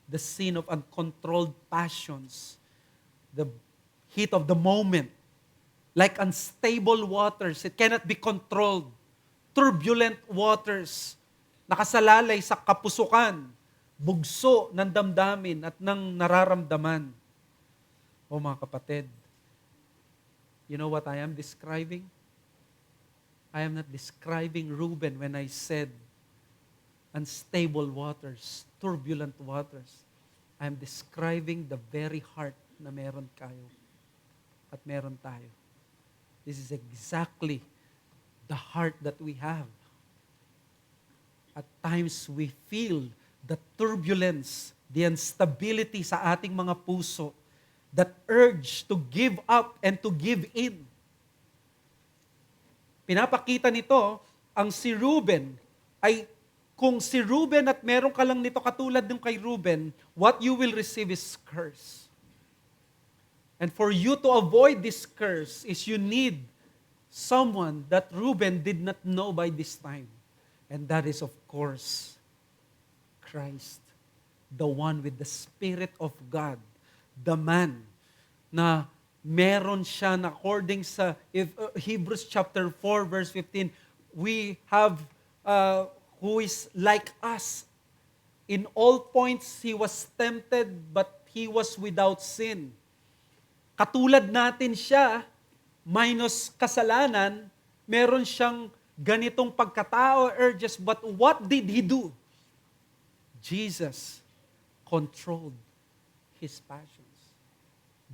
The sin of uncontrolled passions, the heat of the moment, like unstable waters, it cannot be controlled. Turbulent waters, nakasalalay sa kapusukan, bugso ng damdamin at ng nararamdaman. O mga kapatid, you know what I am describing? I am not describing Reuben when I said unstable waters, turbulent waters. I am describing the very heart na meron kayo at meron tayo. This is exactly the heart that we have. At times we feel the turbulence, the instability sa ating mga puso, that urge to give up and to give in. Pinapakita nito, ang si Reuben ay, kung si Reuben at meron ka lang nito katulad ng kay Reuben, what you will receive is curse. And for you to avoid this curse is you need someone that Reuben did not know by this time. And that is, of course, Christ. The one with the Spirit of God. The man na meron siya na according sa Hebrews chapter 4 verse 15, we have who is like us. In all points, he was tempted, but he was without sin. Katulad natin siya, minus kasalanan, meron siyang ganitong pagkatao, urges, but what did he do? Jesus controlled his passions.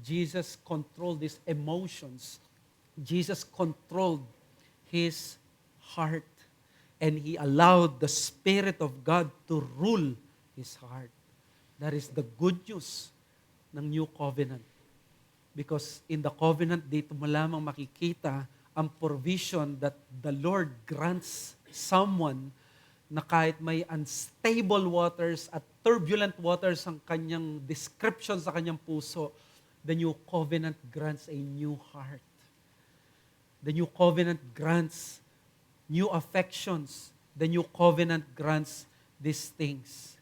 Jesus controlled his emotions. Jesus controlled his heart. And he allowed the Spirit of God to rule his heart. That is the good news ng New Covenant. Because in the covenant, dito mo lamang makikita ang provision that the Lord grants someone na kahit may unstable waters at turbulent waters ang kanyang description sa kanyang puso, the New Covenant grants a new heart. The New Covenant grants new affections. The New Covenant grants these things.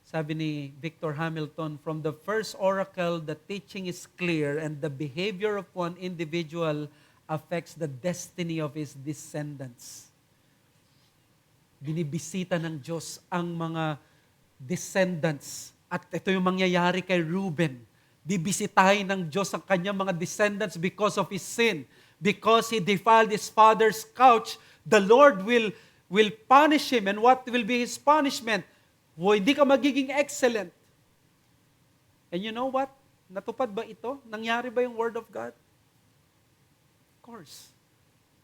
Sabi ni Victor Hamilton, from the first oracle, the teaching is clear and the behavior of one individual affects the destiny of his descendants. Binibisita ng Diyos ang mga descendants. At ito yung mangyayari kay Reuben. Bibisitahin ng Diyos ang kanyang mga descendants because of his sin. Because he defiled his father's couch, the Lord will punish him. And what will be his punishment? Hindi ka magiging excellent. And you know what? Natupad ba ito? Nangyari ba yung Word of God? Of course.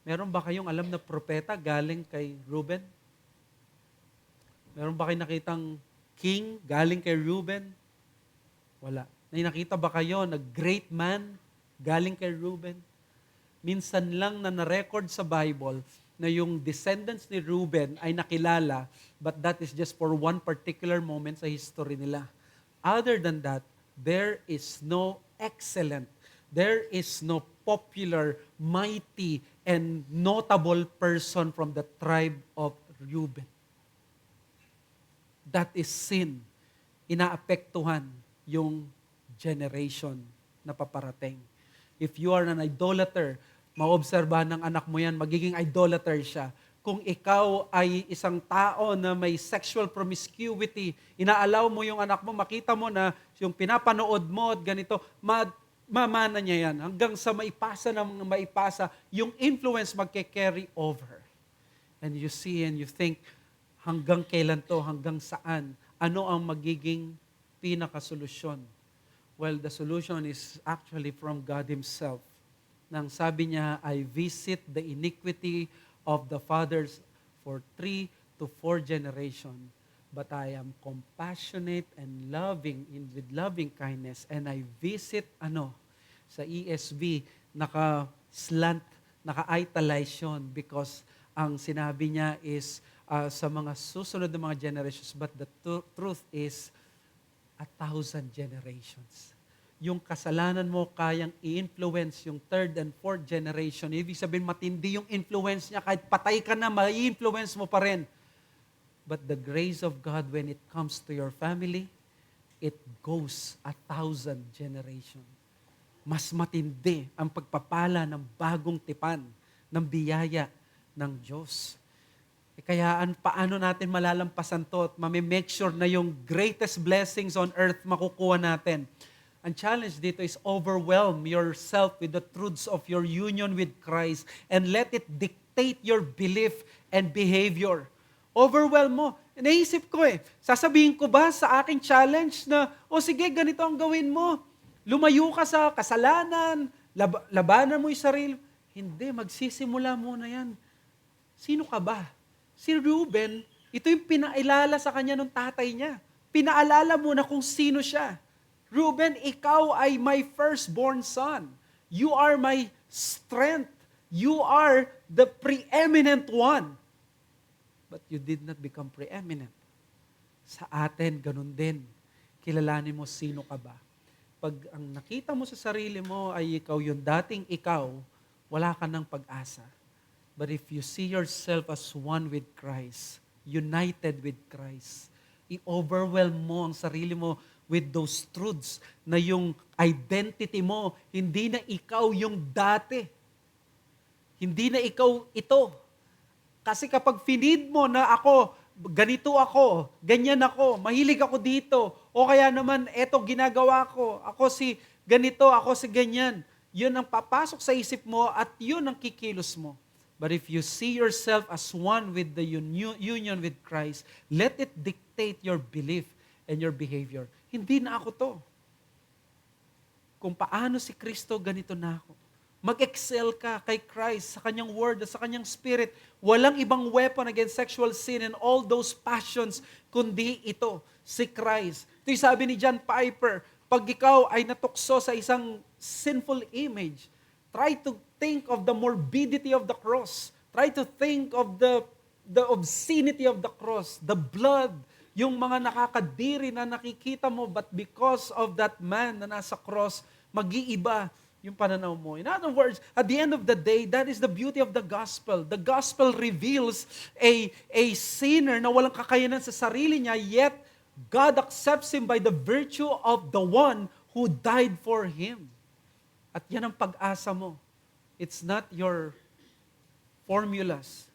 Meron ba kayong alam na propeta galing kay Reuben? Meron ba kayong nakitang king galing kay Reuben? Wala. May nakita ba kayo na great man galing kay Reuben? Minsan lang na na-record sa Bible na yung descendants ni Reuben ay nakilala, but that is just for one particular moment sa history nila. Other than that, there is no excellent, there is no popular, mighty, and notable person from the tribe of Reuben. That is sin. Inaapektuhan yung generation na paparating. If you are an idolater, maobserbahan ng anak mo yan, magiging idolater siya. Kung ikaw ay isang tao na may sexual promiscuity, inaalaw mo yung anak mo, makita mo na yung pinapanood mo at ganito, mamana niya yan. Hanggang sa maipasa ng maipasa, yung influence magke-carry over. And you see and you think, hanggang kailan to, hanggang saan, ano ang magiging pinakasolusyon? Well, the solution is actually from God Himself. Nang sabi niya, I visit the iniquity of the fathers for 3 to 4 generation, but I am compassionate and loving with loving kindness, and I visit, sa ESV, naka-slant, naka-italize yun, because ang sinabi niya is, sa mga susunod na mga generations, but the truth is, 1,000 generations. Yung kasalanan mo kayang i-influence yung 3rd and 4th generation. Ibig sabihin, matindi yung influence niya. Kahit patay ka na, mai-influence mo pa rin. But the grace of God, when it comes to your family, it goes 1,000 generation. Mas matindi ang pagpapala ng bagong tipan, ng biyaya ng Diyos. Kaya paano natin malalampasan to at make sure na yung greatest blessings on earth makukuha natin? Ang challenge dito is overwhelm yourself with the truths of your union with Christ and let it dictate your belief and behavior. Overwhelm mo. Naisip ko sasabihin ko ba sa aking challenge na, sige, ganito ang gawin mo. Lumayo ka sa kasalanan, labanan mo yung sarili. Hindi, magsisimula muna yan. Sino ka ba? Si Reuben, ito yung pinailala sa kanya ng tatay niya. Pinaalala mo na kung sino siya. Reuben, ikaw ay my firstborn son. You are my strength. You are the preeminent one. But you did not become preeminent. Sa atin, ganun din. Kilalanin mo sino ka ba. Pag ang nakita mo sa sarili mo ay ikaw yung dating ikaw, wala ka ng pag-asa. But if you see yourself as one with Christ, united with Christ, i-overwhelm mo ang sarili mo with those truths na yung identity mo, hindi na ikaw yung dati. Hindi na ikaw ito. Kasi kapag finid mo na ako, ganito ako, ganyan ako, mahilig ako dito, o kaya naman, eto ginagawa ko, ako si ganito, ako si ganyan, yun ang papasok sa isip mo at yun ang kikilos mo. But if you see yourself as one with the union with Christ, let it dictate your belief and your behavior. Hindi na ako to. Kung paano si Kristo, ganito na ako. Mag-excel ka kay Christ, sa kanyang word, sa kanyang spirit. Walang ibang weapon against sexual sin and all those passions, kundi ito, si Christ. Ito yung sabi ni John Piper, pag ikaw ay natukso sa isang sinful image, try to think of the morbidity of the cross. Try to think of the obscenity of the cross, the blood, yung mga nakakadiri na nakikita mo, but because of that man na nasa cross, mag-iiba yung pananaw mo. In other words, at the end of the day, that is the beauty of the gospel. The gospel reveals a sinner na walang kakayanan sa sarili niya, yet God accepts him by the virtue of the one who died for him. At yan ang pag-asa mo. It's not your formulas.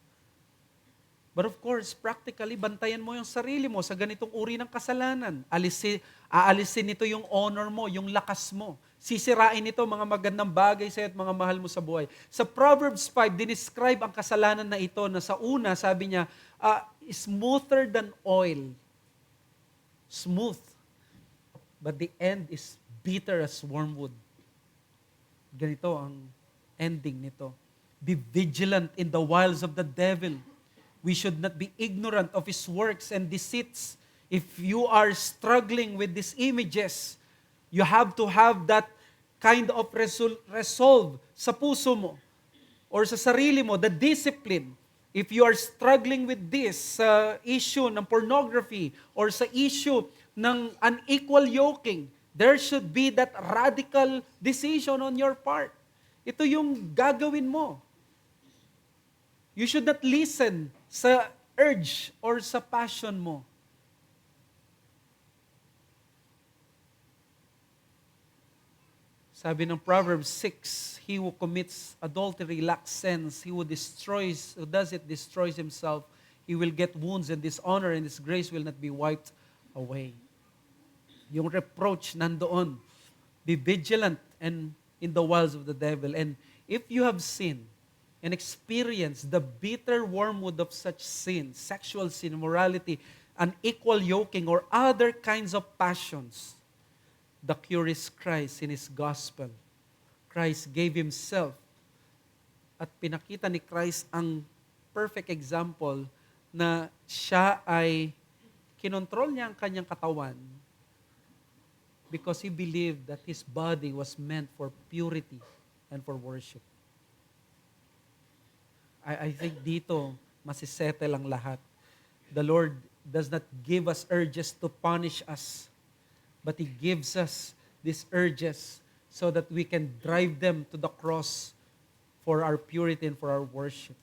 But of course, practically, bantayan mo yung sarili mo sa ganitong uri ng kasalanan. Aalisin nito yung honor mo, yung lakas mo. Sisirain nito mga magandang bagay sa iyo at mga mahal mo sa buhay. Sa Proverbs 5, dinescribe ang kasalanan na ito na sa una, sabi niya, smoother than oil. Smooth. but the end is bitter as wormwood. Ganito ang ending nito. Be vigilant in the wiles of the devil. We should not be ignorant of his works and deceits. If you are struggling with these images, you have to have that kind of resolve sa puso mo or sa sarili mo, the discipline. If you are struggling with this issue ng pornography or sa issue ng unequal yoking, there should be that radical decision on your part. Ito yung gagawin mo. You should not listen sa urge or sa passion mo. Sabi ng Proverbs 6, he who commits adultery lacks sense. He who does it destroys himself. He will get wounds and dishonor, and his grace will not be wiped away. Yung reproach nandoon. Be vigilant and in the wiles of the devil. And if you have sinned and experienced the bitter wormwood of such sin, sexual sin, immorality, unequal yoking, or other kinds of passions, the cure is Christ in His gospel. Christ gave Himself at pinakita ni Christ ang perfect example na siya ay kinontrol niya ang kanyang katawan because He believed that His body was meant for purity and for worship. I think dito masisettle ang lahat. The Lord does not give us urges to punish us, but He gives us these urges so that we can drive them to the cross for our purity and for our worship.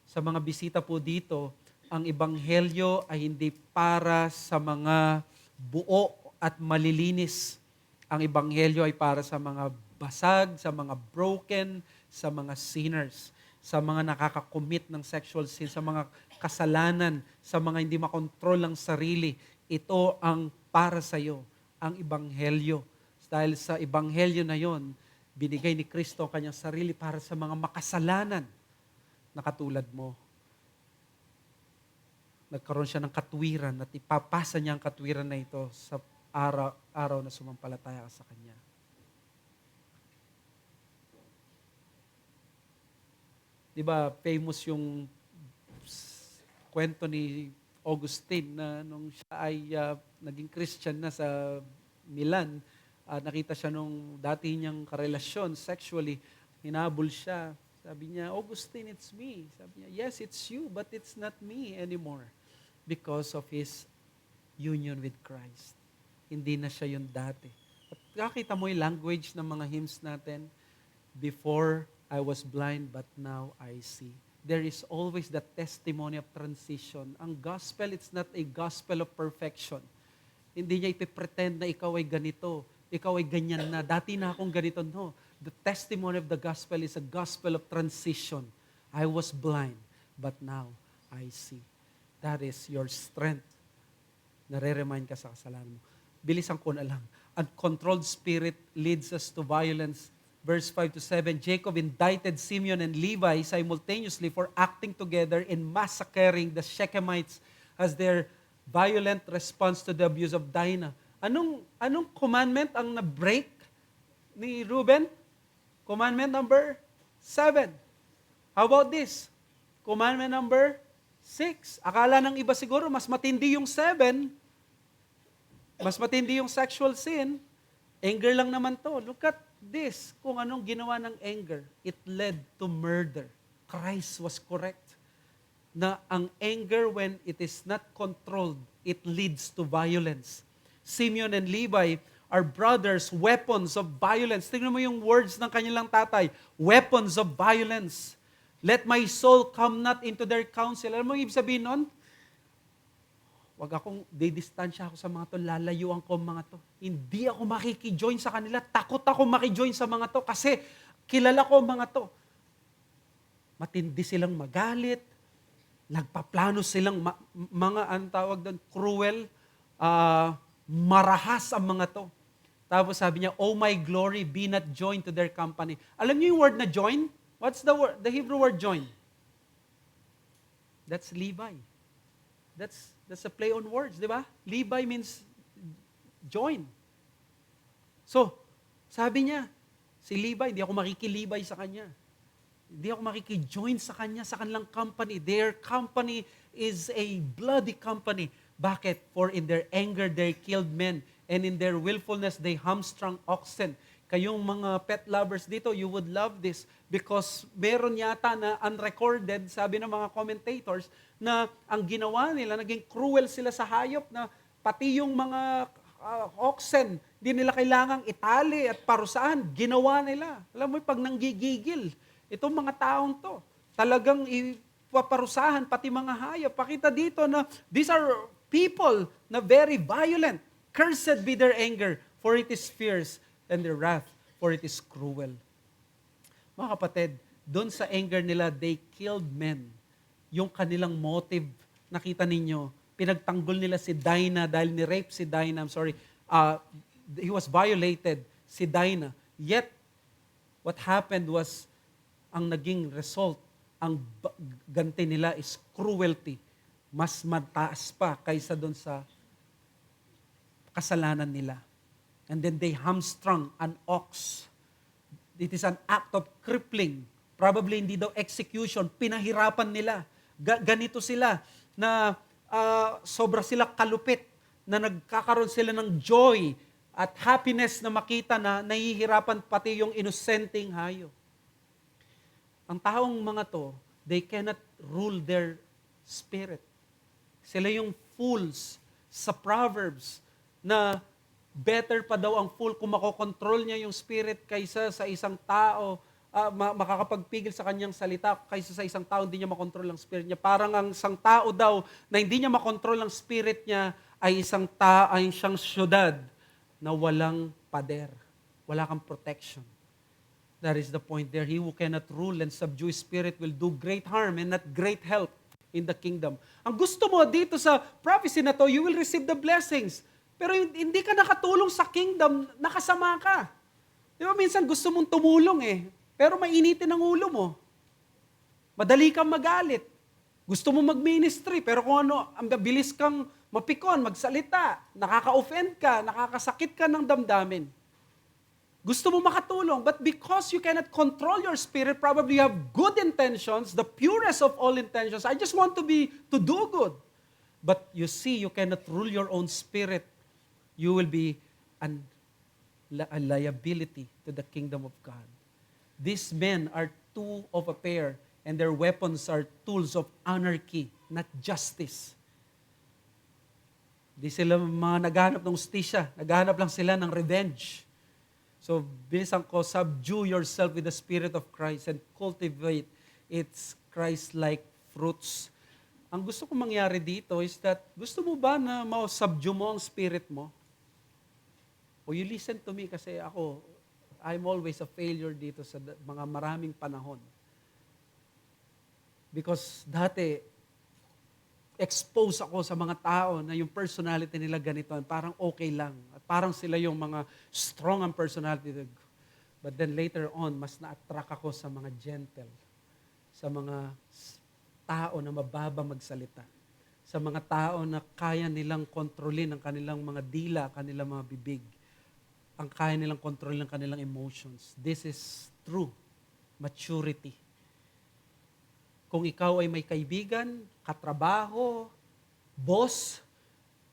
Sa mga bisita po dito, ang ebanghelyo ay hindi para sa mga buo at malilinis. Ang ebanghelyo ay para sa mga basag, sa mga broken, sa mga sinners, sa mga nakakakomit ng sexual sin, sa mga kasalanan, sa mga hindi makontrol ang sarili. Ito ang para sa iyo, ang ebanghelyo. Dahil sa ebanghelyo na yon, binigay ni Kristo ang kanyang sarili para sa mga makasalanan na katulad mo. Nagkaroon siya ng katwiran at ipapasa niya ang katwiran na ito sa araw na sumampalataya ka sa Kanya. Di ba, famous yung kwento ni Augustine na nung siya ay naging Christian na sa Milan, nakita siya nung dati niyang karelasyon sexually, hinabol siya. Sabi niya, Augustine, it's me. Sabi niya, yes, it's you, but it's not me anymore because of his union with Christ. Hindi na siya yung dati. At kakita mo yung language ng mga hymns natin, before I was blind, but now I see. There is always the testimony of transition. Ang gospel, it's not a gospel of perfection. Hindi niya ipipretend na ikaw ay ganito, ikaw ay ganyan na, dati na akong ganito. No. The testimony of the gospel is a gospel of transition. I was blind, but now I see. That is your strength. Nare-remind ka sa kasalanan mo. Bilisan ko na lang. Uncontrolled spirit leads us to violence. Verse 5-7, Jacob indicted Simeon and Levi simultaneously for acting together in massacring the Shechemites as their violent response to the abuse of Dinah. Anong commandment ang na-break ni Reuben? Commandment number 7. How about this? Commandment number 6. Akala ng iba siguro, mas matindi yung 7. Mas matindi yung sexual sin. Anger lang naman to. Look at this, kung anong ginawa ng anger, it led to murder. Christ was correct. Na ang anger, when it is not controlled, it leads to violence. Simeon and Levi are brothers, weapons of violence. Tingnan mo yung words ng kanilang tatay, weapons of violence. Let my soul come not into their counsel. Alam mo yung ibig sabihin nun? Wag akong, didistansya ako sa mga to, lalayuan ko ang mga to. Hindi ako makikijoin sa kanila. Takot ako makijoin sa mga to kasi kilala ko ang mga to. Matindi silang magalit. Nagpaplano silang mga, ang tawag doon, cruel, marahas ang mga to. Tapos sabi niya, oh my glory, be not joined to their company. Alam niyo yung word na join? What's the word? The Hebrew word join. That's Levi. That's a play on words, di ba? Levi means join. So, sabi niya, si Levi, hindi ako makikilibay sa kanya. Hindi ako makikijoin sa kanya, sa kanilang company. Their company is a bloody company. Bakit? For in their anger, they killed men. And in their willfulness, they hamstrung oxen. Kayong mga pet lovers dito, you would love this because meron yata na unrecorded, sabi ng mga commentators, na ang ginawa nila, naging cruel sila sa hayop na pati yung mga oxen, di nila kailangang itali at parusahan, ginawa nila. Alam mo, pag nanggigigil, itong mga taong to, talagang ipaparusahan pati mga hayop. Pakita dito na these are people na very violent. Cursed be their anger, for it is fierce, and their wrath, for it is cruel. Mga kapatid, doon sa anger nila, they killed men. Yung kanilang motive, nakita ninyo, pinagtanggol nila si Dinah dahil ni-rape si Dinah. He was violated, si Dinah. Yet, what happened was, ang naging result, ang ganti nila is cruelty. Mas mataas pa kaysa doon sa kasalanan nila. And then they hamstrung an ox. It is an act of crippling. Probably hindi daw execution. Pinahirapan nila. Ganito sila na sobra sila kalupit na nagkakaroon sila ng joy at happiness na makita na nahihirapan pati yung inosenteng hayop. Ang taong mga to, they cannot rule their spirit. Sila yung fools sa Proverbs na better pa daw ang fool kung makokontrol niya yung spirit kaysa sa isang tao, makakapagpigil sa kanyang salita kaysa sa isang tao hindi niya makontrol ang spirit niya. Parang ang isang tao daw na hindi niya makontrol ang spirit niya ay siyang syudad na walang pader. Wala kang protection. That is the point there. He who cannot rule and subdue his spirit will do great harm and not great help in the kingdom. Ang gusto mo dito sa prophecy na to, you will receive the blessings. Pero hindi ka nakatulong sa kingdom, nakasama ka. Di ba minsan gusto mong tumulong pero mainitin ang ulo mo. Madali kang magalit. Gusto mo mag-ministry, pero kung ano, ang bilis kang mapikon, magsalita, nakaka-offend ka, nakakasakit ka ng damdamin. Gusto mo makatulong, but because you cannot control your spirit, probably you have good intentions, the purest of all intentions. I just want to do good. But you see, you cannot rule your own spirit. You will be a liability to the kingdom of God. These men are two of a pair, and their weapons are tools of anarchy, not justice. Di sila mga naghahanap ng justisya, naghahanap lang sila ng revenge. So, bilisan ko, subdue yourself with the Spirit of Christ and cultivate its Christ-like fruits. Ang gusto kong mangyari dito is that, gusto mo ba na ma-subdue mo ang spirit mo? O you listen to me kasi I'm always a failure dito sa mga maraming panahon. Because dati, expose ako sa mga tao na yung personality nila ganito, parang okay lang. At parang sila yung mga strong ang personality. But then later on, mas na-attract ako sa mga gentle, sa mga tao na mababa magsalita, sa mga tao na kaya nilang kontrolin ang kanilang mga dila, kanilang mga bibig, ang kaya nilang kontrolin ang kanilang emotions. This is true maturity. Kung ikaw ay may kaibigan, katrabaho, boss,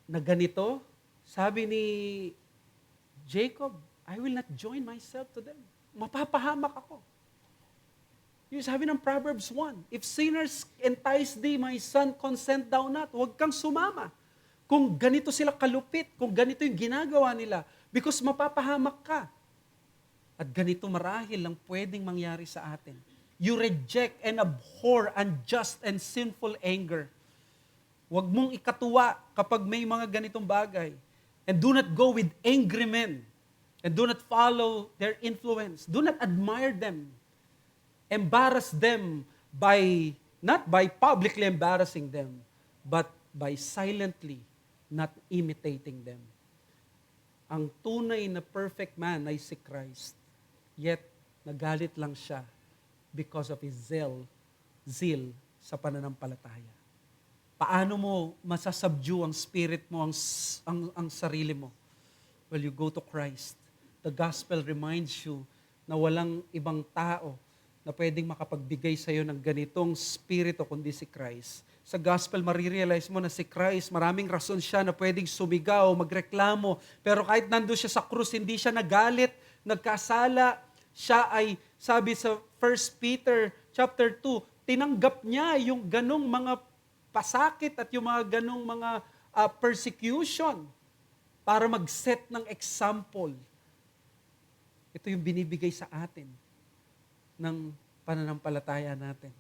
na ganito, sabi ni Jacob, I will not join myself to them. Mapapahamak ako. Yung sabi ng Proverbs 1, if sinners entice thee, my son, consent thou not. Huwag kang sumama. Kung ganito sila kalupit, kung ganito yung ginagawa nila, because mapapahamak ka. At ganito marahil ang pwedeng mangyari sa atin. You reject and abhor unjust and sinful anger. Huwag mong ikatuwa kapag may mga ganitong bagay. And do not go with angry men. And do not follow their influence. Do not admire them. Embarrass them not by publicly embarrassing them, but by silently not imitating them. Ang tunay na perfect man ay si Christ. Yet, nagalit lang siya because of his zeal sa pananampalataya. Paano mo masasubdue ang spirit mo, ang sarili mo? Well, you go to Christ. the gospel reminds you na walang ibang tao na pwedeng makapagbigay sa iyo ng ganitong spirito kundi si Christ. Sa gospel, marirealize mo na si Christ, maraming rason siya na pwedeng sumigaw, magreklamo, pero kahit nandun siya sa krus, hindi siya nagalit, nagkasala, siya ay, sabi sa 1 Peter chapter 2, tinanggap niya yung ganong mga pasakit at yung mga ganong mga persecution para mag-set ng example. Ito yung binibigay sa atin ng pananampalataya natin.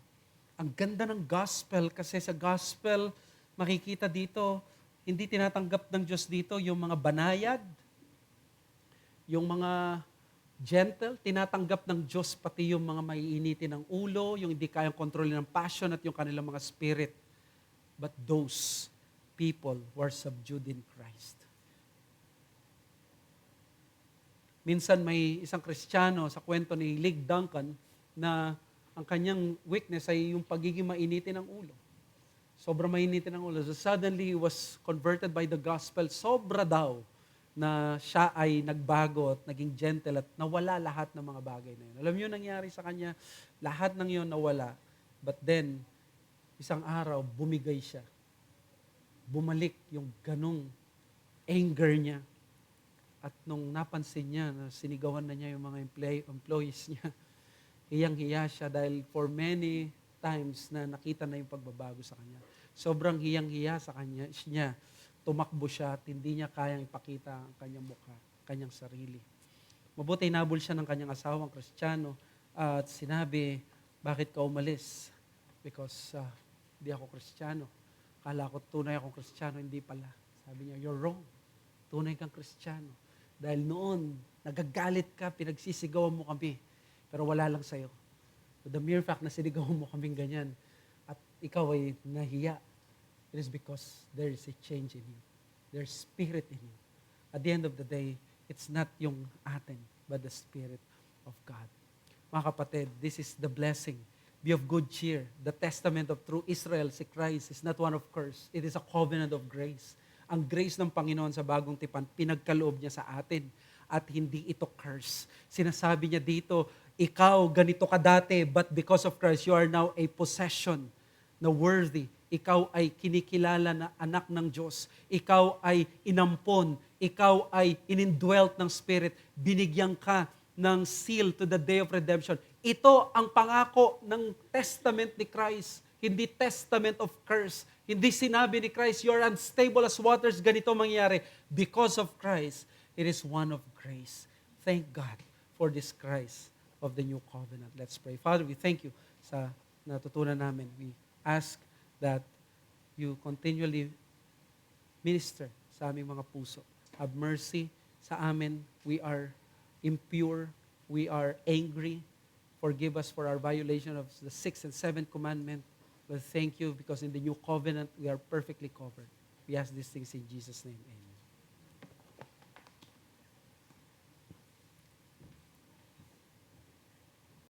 Ang ganda ng gospel kasi sa gospel, makikita dito, hindi tinatanggap ng Diyos dito yung mga banayad, yung mga gentle, tinatanggap ng Diyos pati yung mga maiinitin ng ulo, yung hindi kayang kontrolin ng passion at yung kanilang mga spirit. But those people were subdued in Christ. Minsan may isang Kristiyano sa kwento ni Lig Duncan na ang kanyang weakness ay yung pagiging mainitin ng ulo. Sobrang mainitin ng ulo. So suddenly he was converted by the gospel. Sobra daw na siya ay nagbago at naging gentle at nawala lahat ng mga bagay na yun. Alam niyo nangyari sa kanya? Lahat ng yun nawala. But then, isang araw, bumigay siya. Bumalik yung ganong anger niya. At nung napansin niya na sinigawan na niya yung mga employees niya, hiyang-hiya siya dahil for many times na nakita na yung pagbabago sa kanya. Sobrang hiyang-hiya sa kanya, tumakbo siya at hindi niya kayang ipakita ang kanyang mukha, kanyang sarili. Mabuti inabol siya ng kanyang asawang Kristiyano at sinabi, bakit ka umalis? Because hindi ako Kristiyano. Kala ko tunay akong Kristiyano, hindi pala. Sabi niya, you're wrong. Tunay kang Kristiyano. Dahil noon, nagagalit ka, pinagsisigawan mo kami, pero wala lang sa'yo. So the mere fact na sinigawan mo kaming ganyan, at ikaw ay nahiya, it is because there is a change in you. There's spirit in you. At the end of the day, it's not yung atin, but the Spirit of God. Mga kapatid, this is the blessing. Be of good cheer. The testament of true Israel, si Christ, is not one of curse. It is a covenant of grace. Ang grace ng Panginoon sa bagong tipan, pinagkaloob niya sa atin at hindi ito curse. Sinasabi niya dito, ikaw ganito ka dati, but because of Christ, you are now a possession na worthy. Ikaw ay kinikilala na anak ng Diyos. Ikaw ay inampon. Ikaw ay inindwelt ng Spirit. Binigyan ka ng seal to the day of redemption. Ito ang pangako ng testament ni Christ. Hindi testament of curse. Hindi sinabi ni Christ, you're unstable as waters, ganito mangyari. Because of Christ, it is one of grace. Thank God for this Christ of the new covenant. Let's pray. Father, we thank you sa natutunan namin. We ask that you continually minister sa aming mga puso. Have mercy sa amin. We are impure. We are angry. Forgive us for our violation of the 6th and 7th commandment. But thank you because in the new covenant, we are perfectly covered. We ask these things in Jesus' name. Amen.